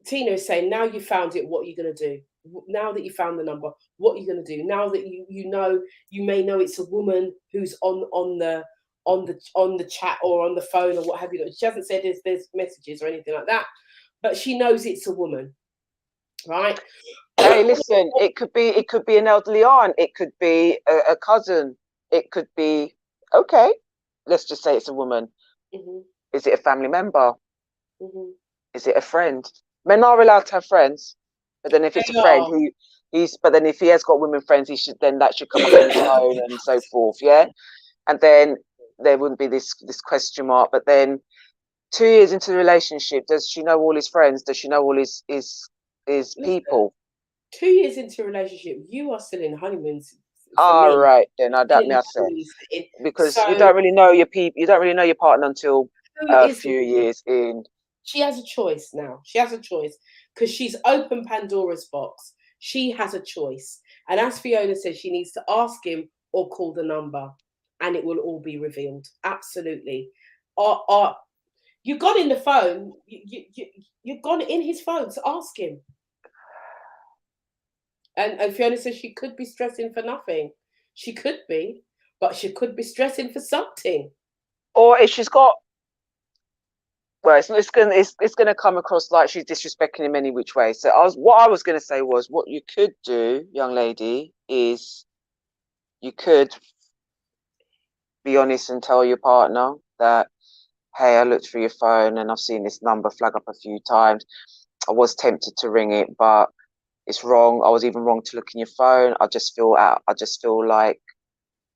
Tina is saying, now you found it, what are you going to do? Now that you found the number, what are you going to do? Now that you know, you may know it's a woman who's on the chat or on the phone or what have you. She hasn't said there's messages or anything like that, but she knows it's a woman, right? Hey, listen, it could be an elderly aunt, it could be a cousin, it could be okay. Let's just say it's a woman. Mm-hmm, Is it a family member? mm-hmm. Is it a friend? Men are allowed to have friends, but then if it's a They friend, are. but then if he has got women friends, that should come up on his phone and so forth, yeah. And then there wouldn't be this question mark. But then 2 years into the relationship, does she know all his friends? Does she know all his Listen, people? 2 years into a relationship, you are still in honeymoon for All me. right, then I Still that in me the I said, honeymoon state. because you So don't really know your people, you don't really know your partner until who a is few years in. she has a choice now. She has a choice because she's opened Pandora's box. She has a choice. And as Fiona says, she needs to ask him or call the number and it will all be revealed. Absolutely. Or you got in the phone, you've gone in his phone to ask him. And Fiona says she could be stressing for nothing. She could be, but she could be stressing for something. Or if she's got, well, it's gonna come across like she's disrespecting him any which way. So what I was gonna say was, what you could do, young lady, is you could be honest and tell your partner that, hey, I looked through your phone and I've seen this number flag up a few times. I was tempted to ring it, but it's wrong. I was even wrong to look in your phone. I just feel like,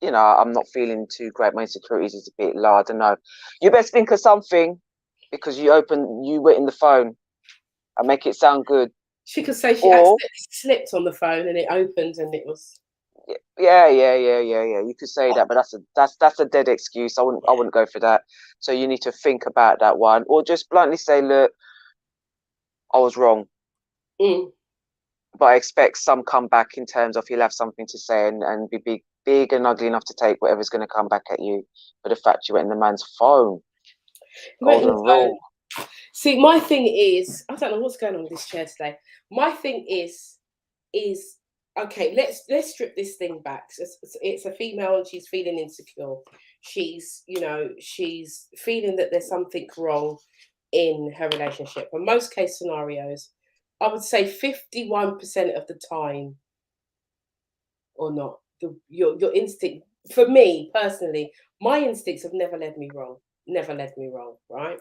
I'm not feeling too great. My insecurities is a bit low. I don't know. You best think of something because you were in the phone and make it sound good. She could say she Or accidentally slipped on the phone and it opened and it was. yeah. You could say that, but that's a dead excuse. I wouldn't go for that. So you need to think about that one, or just bluntly say, look, I was wrong. Mm. But I expect some comeback in terms of he'll have something to say and be big and ugly enough to take whatever's going to come back at you. But the fact you went in the man's phone, You went in golden the phone. rule. See, my thing is, I don't know what's going on with this chair today. My thing is okay. Let's strip this thing back. It's a female and she's feeling insecure. She's feeling that there's something wrong in her relationship. In most case scenarios, I would say 51% of the time, or not. Your instinct, for me personally, my instincts have never led me wrong. Never led me wrong, right?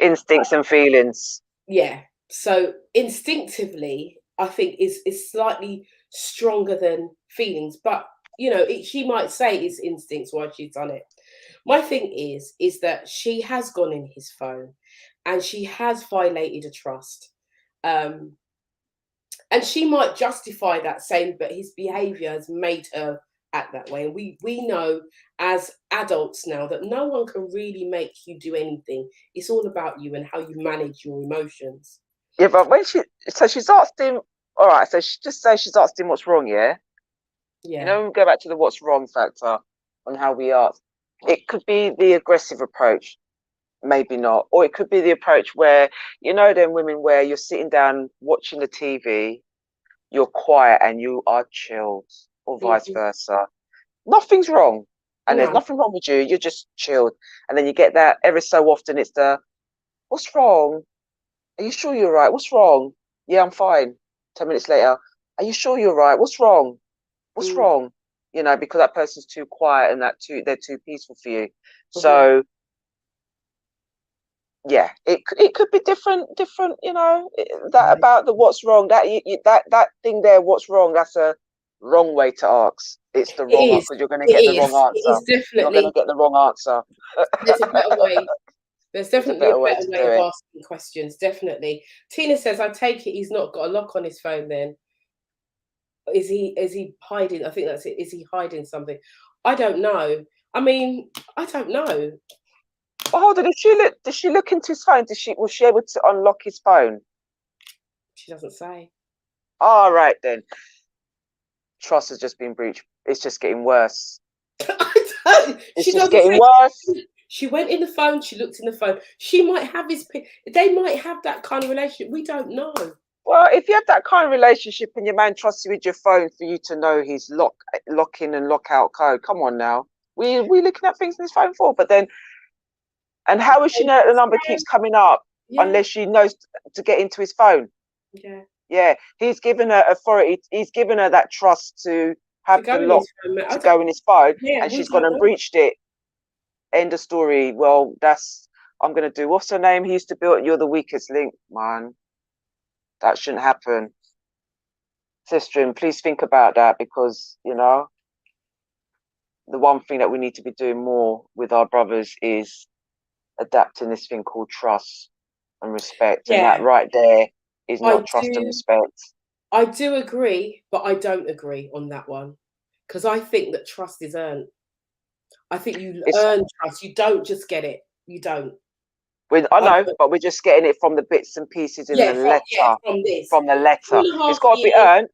Instincts and feelings. Yeah. So instinctively, I think is slightly stronger than feelings, but she might say it's instincts why she's done it. My thing is that she has gone in his phone, and she has violated a trust. Um, and she might justify that, saying, but his behavior has made her act that way. And we know as adults now that no one can really make you do anything. It's all about you and how you manage your emotions. Yeah, but she's asked him, all right, so she just says she's asked him what's wrong, yeah? Yeah. We go back to the what's wrong factor on how we ask. It could be the aggressive approach, maybe not. Or it could be the approach where, them women where you're sitting down watching the TV, you're quiet and you are chilled, or vice Mhm. versa. Nothing's wrong. And there's No. nothing wrong with you. You're just chilled. And then you get that every so often it's what's wrong? Are you sure you're right? What's wrong? Yeah, I'm fine. 10 minutes later, are you sure you're right? What's wrong? What's Mm. wrong? Because that person's too quiet and they're too peaceful for you. Mhm. So yeah, it could be different. That Right. about the what's wrong. That thing there, what's wrong? That's a wrong way to ask. It's the It wrong answer is. because you're going to get the It wrong is. It answer. is You're going to definitely. get the wrong answer. There's a better way. There's There's a definitely a better way better to way do of it. asking questions. Definitely. Tina says, "I take it he's not got a lock on his phone. Then is he? Is he hiding? I think that's it. Is he hiding something? I don't know. I mean, I don't know. But hold on, did she look into his phone? Was she able to unlock his phone? She doesn't say. All right then. Trust has just been breached. It's just getting worse. I don't. It's She just doesn't getting say. worse. She went in the phone. She looked in the phone. She might have his. They might have that kind of relationship. We don't know. Well, if you have that kind of relationship and your man trusts you with your phone for you to know his lock in and lock out code, come on now. We looking at things in his phone for, but then, and how is she know that the number keeps coming up Yeah. unless she knows to get into his phone? Yeah. Yeah, he's given her authority. He's given her that trust to have the lock to go in his phone, Yeah, and she's gone and breached it. End of story. Well, I'm gonna do. What's her name? He used to build. You're the weakest link, man. That shouldn't happen. Sister, please think about that because the one thing that we need to be doing more with our brothers is adapting this thing called trust and respect, and that Yeah. right there is I not trust and do. respect. I do agree, but I don't agree on that one because I think that trust is earned. I think you It's earn trust. You don't just get it. You don't. I I know, don't. but we're just getting it from the bits and pieces in the letter. From this From the two letter, and a it's half got to be years. earned.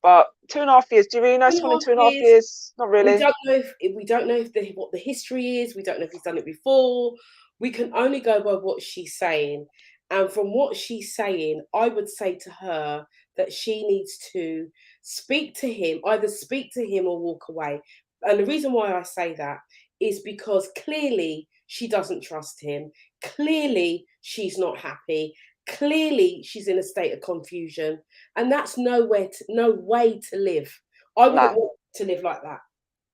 But 2.5 years. Do you really know 2.5 someone in 2.5 years. years? Not We really. don't know if we don't know if what the history is. We don't know if he's done it before. We can only go by what she's saying, and from what she's saying, I would say to her that she needs to speak to him, either speak to him or walk away. And the reason why I say that is because clearly she doesn't trust him. Clearly she's not happy. Clearly she's in a state of confusion, and that's no way to live. I wouldn't No. want to live like that.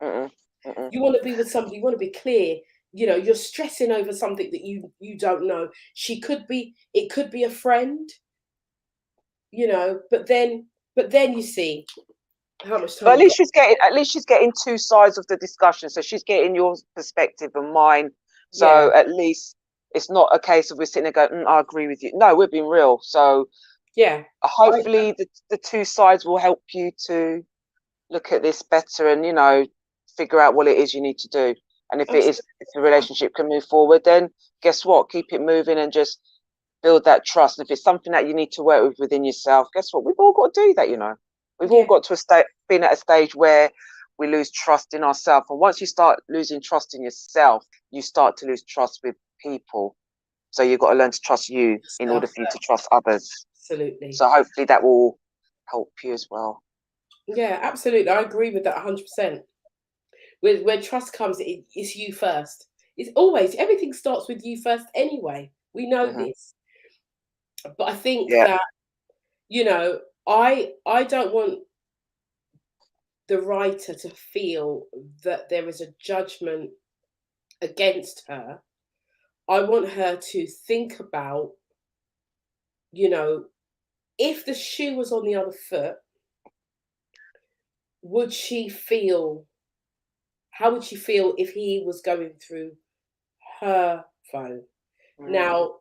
Mm-mm. Mm-mm. You want to be with somebody, you want to be clear. You're stressing over something that you don't know. It could be a friend, but then you see how much But time we got. at least she's getting two sides of the discussion. So she's getting your perspective and mine. Yeah, So at least it's not a case of we're sitting there going, I agree with you. No, we're being real. So yeah. I hopefully the two sides will help you to look at this better and figure out what it is you need to do. And if absolutely. the relationship can move forward, then guess what? Keep it moving and just build that trust. And if it's something that you need to work with within yourself, guess what? We've all got to do that. We've all Yeah, got to been at a stage where we lose trust in ourselves. And once you start losing trust in yourself, you start to lose trust with people. So you've got to learn to trust you in order stuff. for you to trust others. Absolutely. So hopefully that will help you as well. Yeah, absolutely. I agree with that 100%. Where trust comes, it's you first. It's always everything starts with you first anyway. We know Mm-hmm. this. But I think Yeah. that, I don't want the writer to feel that there is a judgment against her. I want her to think about, if the shoe was on the other foot, would she feel, how would she feel if he was going through her phone? Mm. Now,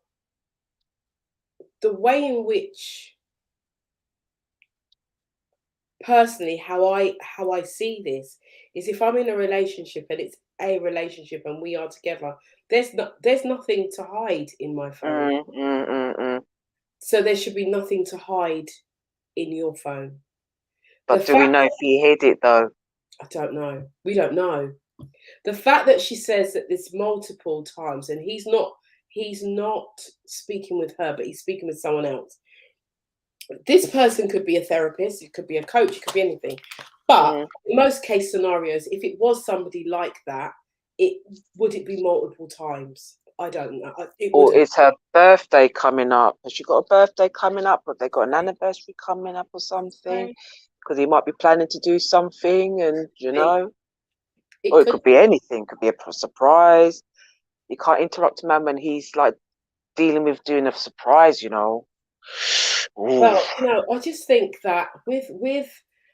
the way in which, personally, how I see this is, if I'm in a relationship and it's a relationship and we are together, there's nothing to hide in my phone. Mm, mm, mm, mm. So there should be nothing to hide in your phone. The But do we fact know if he hid it though? I don't know. We don't know. The fact that she says that this multiple times, and he's not speaking with her, but he's speaking with someone else. This person could be a therapist, it could be a coach, it could be anything. But Mm. in most case scenarios, if it was somebody like that, would it be multiple times? I don't know. It Or wouldn't. is her birthday coming up? Has she got a birthday coming up? Or they got an anniversary coming up or something? Say. Because he might be planning to do something, and It or it could could be anything. It could be a surprise. You can't interrupt a man when he's like dealing with doing a surprise. Ooh. Well, I just think that with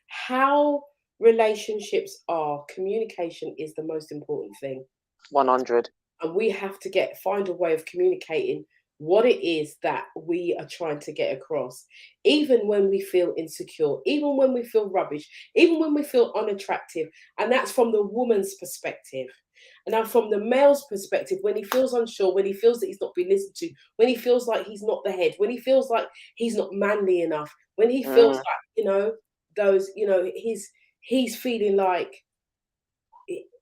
how relationships are, communication is the most important thing. 100. And we have to find a way of communicating what it is that we are trying to get across, even when we feel insecure, even when we feel rubbish, even when we feel unattractive. And that's from the woman's perspective. And now from the male's perspective, when he feels unsure, when he feels that he's not being listened to, when he feels like he's not the head, when he feels like he's not manly enough, when he feels Mm. like, those, he's feeling like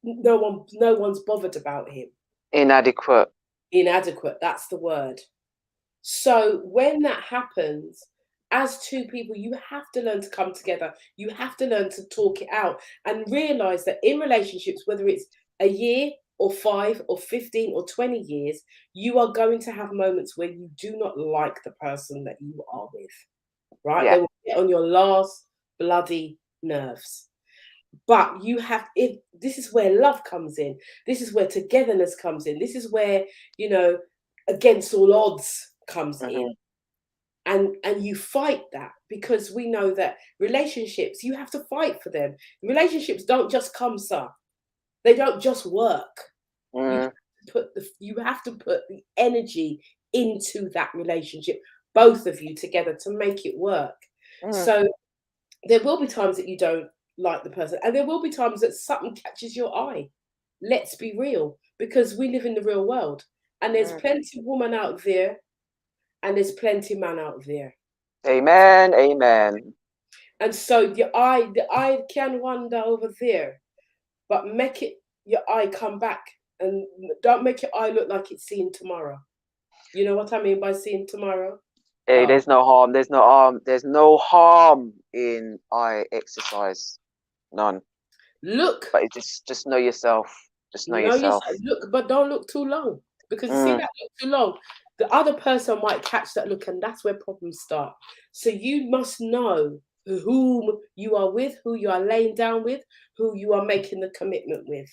no one's bothered about him. Inadequate. Inadequate, that's the word. So when that happens, as two people, you have to learn to come together. You have to learn to talk it out and realize that in relationships, whether it's a year or 5 or 15 or 20 years, you are going to have moments where you do not like the person that you are with, right? Yeah. They will get on your last bloody nerves. But this is where love comes in. This is where togetherness comes in. This is where, against all odds comes in. Mm-hmm. And you fight that, because we know that relationships, you have to fight for them. Relationships don't just come, sir. They don't just work. Mm. You have to put the energy into that relationship, both of you together, to make it work. Mm. So there will be times that you don't like the person, and there will be times that something catches your eye. Let's be real, because we live in the real world, and there's plenty of women out there, and there's plenty of man out there. Amen. Amen. And so the eye can wander over there, but make it your eye come back, and don't make your eye look like it's seeing tomorrow. You know what I mean by seeing tomorrow? Hey, Oh, there's no harm. There's no harm. There's no harm in eye exercise. None. look, But just know yourself. Just know know yourself. yourself. Look, but don't look too long, because you see Mm. that look too long, the other person might catch that look, and that's where problems start. So you must know whom you are with, who you are laying down with, who you are making the commitment with.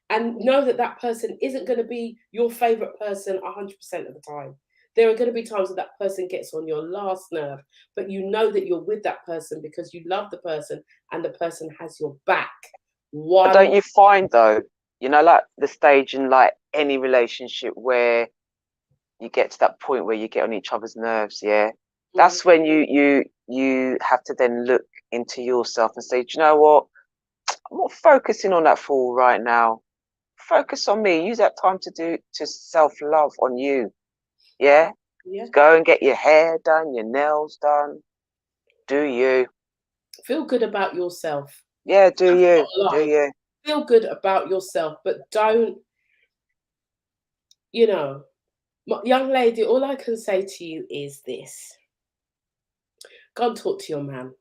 And know that that person isn't going to be your favorite person 100% of the time. There are going to be times that that person gets on your last nerve, but you know that you're with that person because you love the person and the person has your back. But One, don't you find though, like the stage in like any relationship where you get to that point where you get on each other's nerves, yeah? That's when you have to then look into yourself and say, do you know what? I'm not focusing on that fool right now. Focus on me. Use that time to self-love on you. Yeah? yeah, Go and get your hair done, your nails done. Do you? feel good about yourself. Yeah, do That's you? not a Do lie. you? Feel good about yourself, but don't, young lady, all I can say to you is this: go and talk to your man.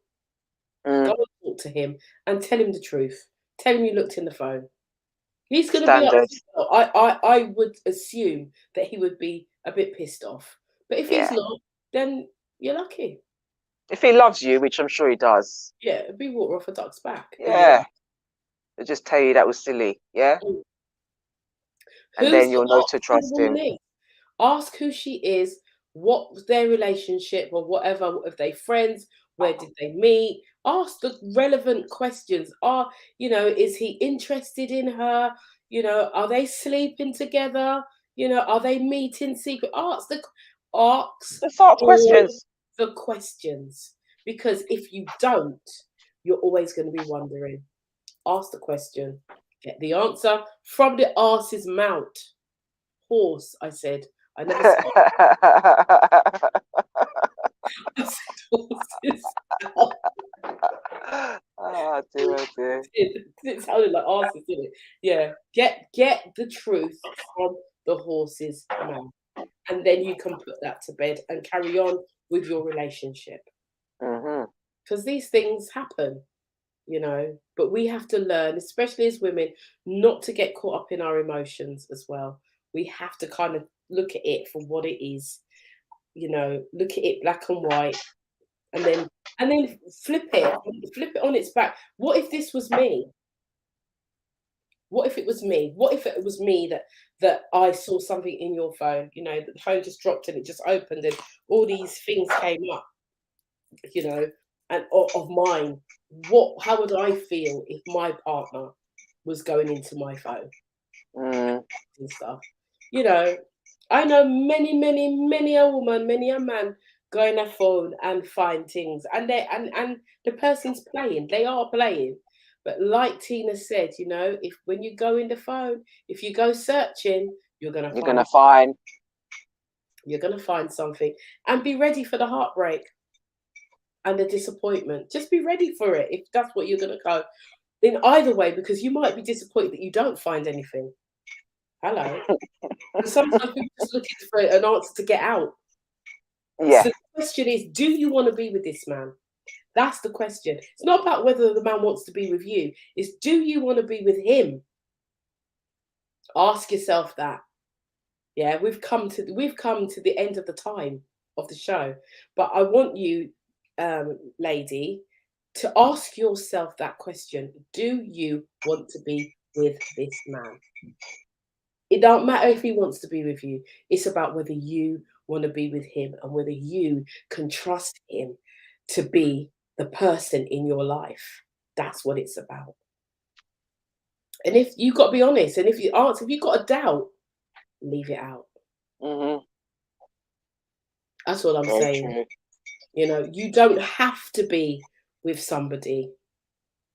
Go Mm, and talk to him and tell him the truth. Tell him you looked in the phone. He's going to be standard. upset. I would assume that he would be a bit pissed off. But if he's Yeah. not, then you're lucky. If he loves you, which I'm sure he does, Yeah, it'd be water off a duck's back in the yeah, end. he'll just tell you that was silly, yeah? Mm. And then Who's you'll know ask to who the trust woman him. is? Ask who she is, what was their relationship or whatever. If they friends, where did they meet? Ask the relevant questions. Is he interested in her? Are they sleeping together? Are they meeting secret? Ask Just ask all questions. the questions. Because if you don't, you're always going to be wondering. Ask the question, get the answer from the arse's mouth. Horse, I said. I never said, I said horses. Oh dear, oh dear. It sounded like arses, didn't it? Yeah. Get the truth from the horse's mouth. And then you can put that to bed and carry on with your relationship. Hmm. Because these things happen, but we have to learn, especially as women, not to get caught up in our emotions as well. We have to kind of look at it for what it is, look at it black and white, and then flip it on its back. What if this was me? What if it was me? What if it was me that I saw something in your phone, that the phone just dropped and it just opened and all these things came up, you know and of mine. How would I feel if my partner was going into my phone Mm. and stuff? You know, I know many a woman, many a man go in their phone and find things, and and the person's playing. They are playing, but like Tina said, you know, if when you go in the phone, if you go searching, you're gonna You're find gonna find. you're gonna find something, and be ready for the heartbreak and the disappointment. Just be ready for it if that's what you're gonna go. In either way, because you might be disappointed that you don't find anything. Hello. And sometimes people just looking for an answer to get out. So Yeah. the question is, do you want to be with this man? That's the question. It's not about whether the man wants to be with you. It's, do you want to be with him? Ask yourself that. Yeah, we've come to the end of the time of the show, but I want you, lady, to ask yourself that question: do you want to be with this man? It don't matter if he wants to be with you. It's about whether you want to be with him and whether you can trust him to be the person in your life. That's what it's about. And if you got to be honest, and if you answer, if you got a doubt, leave it out. Hmm. That's all I'm Very saying. true. You know, you don't have to be with somebody.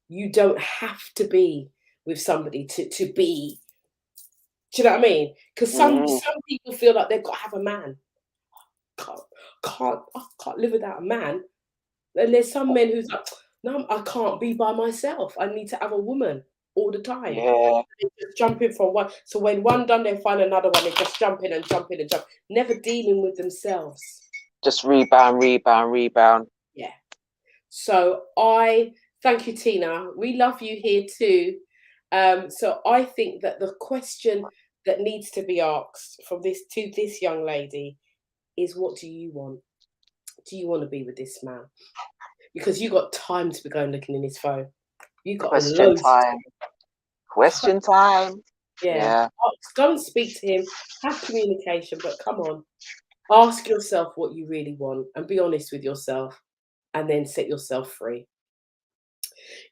You don't have to be with somebody to be. Do you know what I mean? Because Hmm. some people feel like they've got to have a man. Can't I can't live without a man. And there's some men who's like, no, I can't be by myself. I need to have a woman all the time. Yeah. They just jumping from one. So when one done, they find another one. They just jump in and jump in and jump, never dealing with themselves. Just rebound, rebound, rebound. Yeah. So I thank you, Tina. We love you here too. So I think that the question that needs to be asked from this to this young lady is, what do you want? Do you want to be with this man? Because you got time to be going looking in his phone. You got Question loads. time. Question time. Yeah. Yeah. Go and speak to him. Have communication, but come on. Ask yourself what you really want and be honest with yourself, and then set yourself free.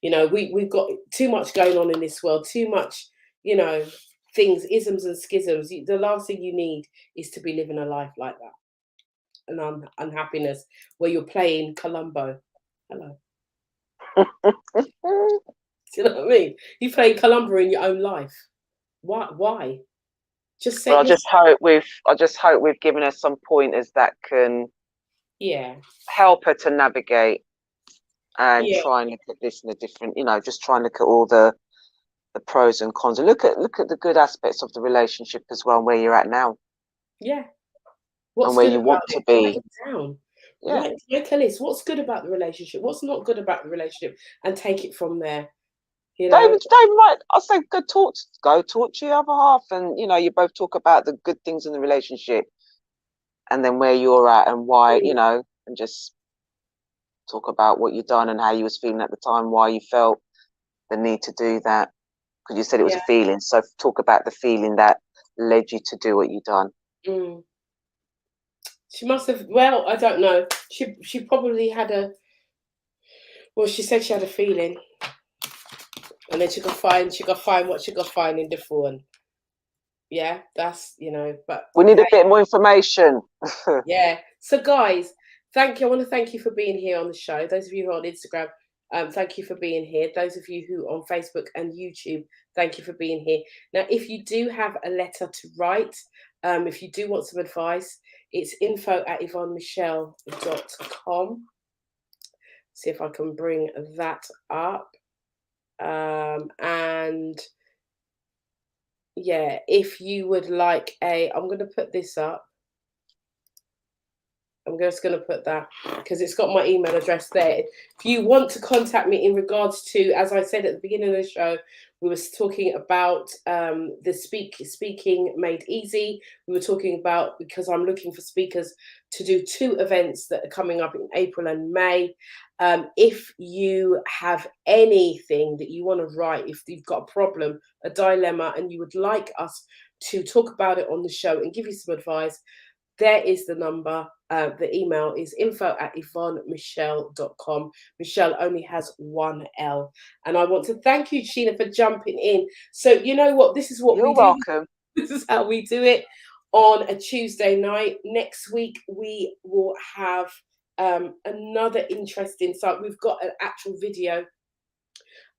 You know, we've got too much going on in this world, too much, you know, things, isms and schisms. The last thing you need is to be living a life like that. And unhappiness where you're playing Columbo. Hello. Do you know what I mean? You play Columbo in your own life. Why? Just Well, set your I just hope we've given her some pointers that can yeah. help her to navigate and Yeah. try and look at this in a different, just try and look at all the pros and cons, and look at the good aspects of the relationship as well, where you're at now Yeah. and What's where good you about want to it? Write be. it down. Yeah. Make a list. What's good about the relationship? What's not good about the relationship? And take it from there. You know? David, right? I say go talk to your other half, and you both talk about the good things in the relationship, and then where you're at and why, Mm, and just talk about what you've done and how you was feeling at the time, why you felt the need to do that, because you said it was yeah. a feeling. So talk about the feeling that led you to do what you done. Mm. She must have. Well, I don't know. She probably had a. Well, she said she had a feeling, and then she could find what she could find in the phone. Yeah, that's But We need hey, a bit more information. yeah. So, guys, thank you. I want to thank you for being here on the show. Those of you who are on Instagram, thank you for being here. Those of you who are on Facebook and YouTube, thank you for being here. Now, if you do have a letter to write, if you do want some advice, it's info@YvonneMichele.com. See if I can bring that up. And yeah, if you would like I'm going to put this up. I'm just going to put that because it's got my email address there. If you want to contact me in regards to, as I said at the beginning of the show, we were talking about the speaking made easy. We were talking about, because I'm looking for speakers to do 2 events that are coming up in April and May. If you have anything that you want to write, if you've got a problem, a dilemma, and you would like us to talk about it on the show and give you some advice, there is the number. The email is info@YvonneMichele.com. Michele only has one L. And I want to thank you, Sheena, for jumping in. So you know what? This is what You're we do. welcome. This is how we do it on a Tuesday night. Next week, we will have another interesting site. We've got an actual video.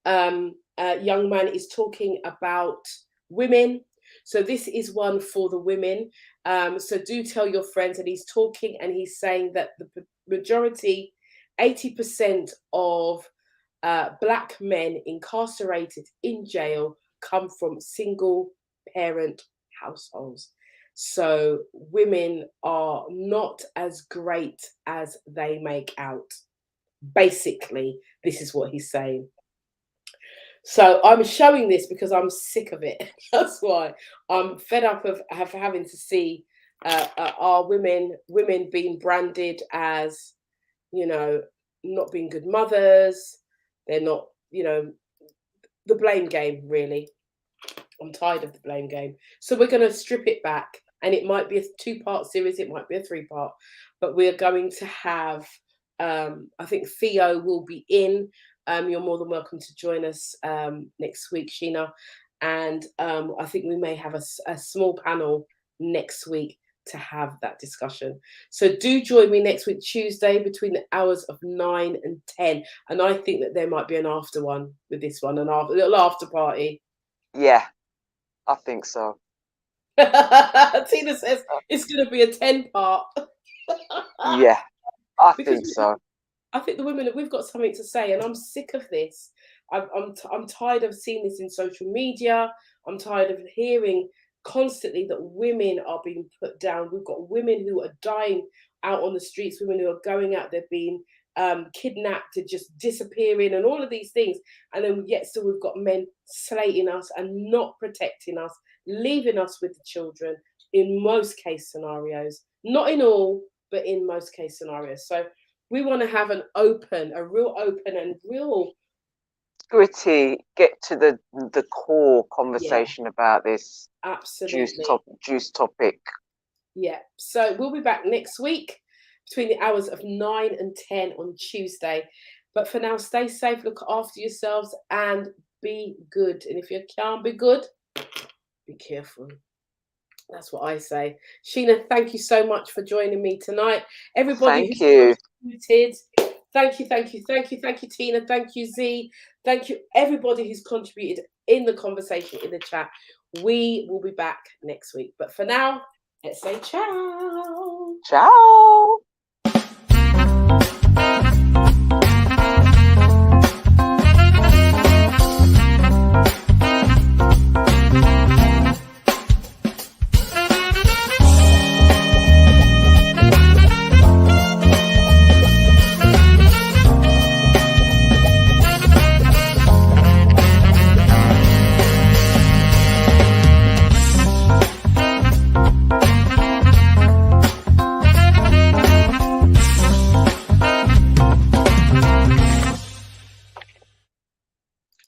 A young man is talking about women. So this is one for the women. So do tell your friends. And he's talking and he's saying that the majority, 80% of black men incarcerated in jail come from single parent households. So women are not as great as they make out. Basically, this is what he's saying. So I'm showing this because I'm sick of it. That's why I'm fed up of having to see our women being branded as, you know, not being good mothers. They're not, you know, the blame game, really. I'm tired of the blame game. So we're going to strip it back. And it might be a 2-part series. It might be a 3-part. But we're going to have, I think Theo will be in. You're more than welcome to join us next week, Sheena. And I think we may have a small panel next week to have that discussion. So do join me next week, Tuesday, between the hours of 9 and 10. And I think that there might be an after one with this one, a little after party. Yeah, I think so. Tina says it's going to be a 10-part. Yeah, I think so. I think the women, we've got something to say, and I'm sick of this. I'm tired of seeing this in social media. I'm tired of hearing constantly that women are being put down. We've got women who are dying out on the streets, women who are going out, they're being kidnapped and just disappearing and all of these things. And then yet still we've got men slating us and not protecting us, leaving us with the children in most case scenarios. Not in all, but in most case scenarios. So we want to have a real open and real gritty, get to the core conversation about this juice topic. Yeah. So we'll be back next week between the hours of 9 and 10 on Tuesday. But for now, stay safe, look after yourselves, and be good. And if you can't be good, be careful. That's what I say. Sheena, thank you so much for joining me tonight. Everybody who's contributed, thank you, Tina. Thank you, Z. Thank you, everybody who's contributed in the conversation, in the chat. We will be back next week. But for now, let's say ciao. Ciao.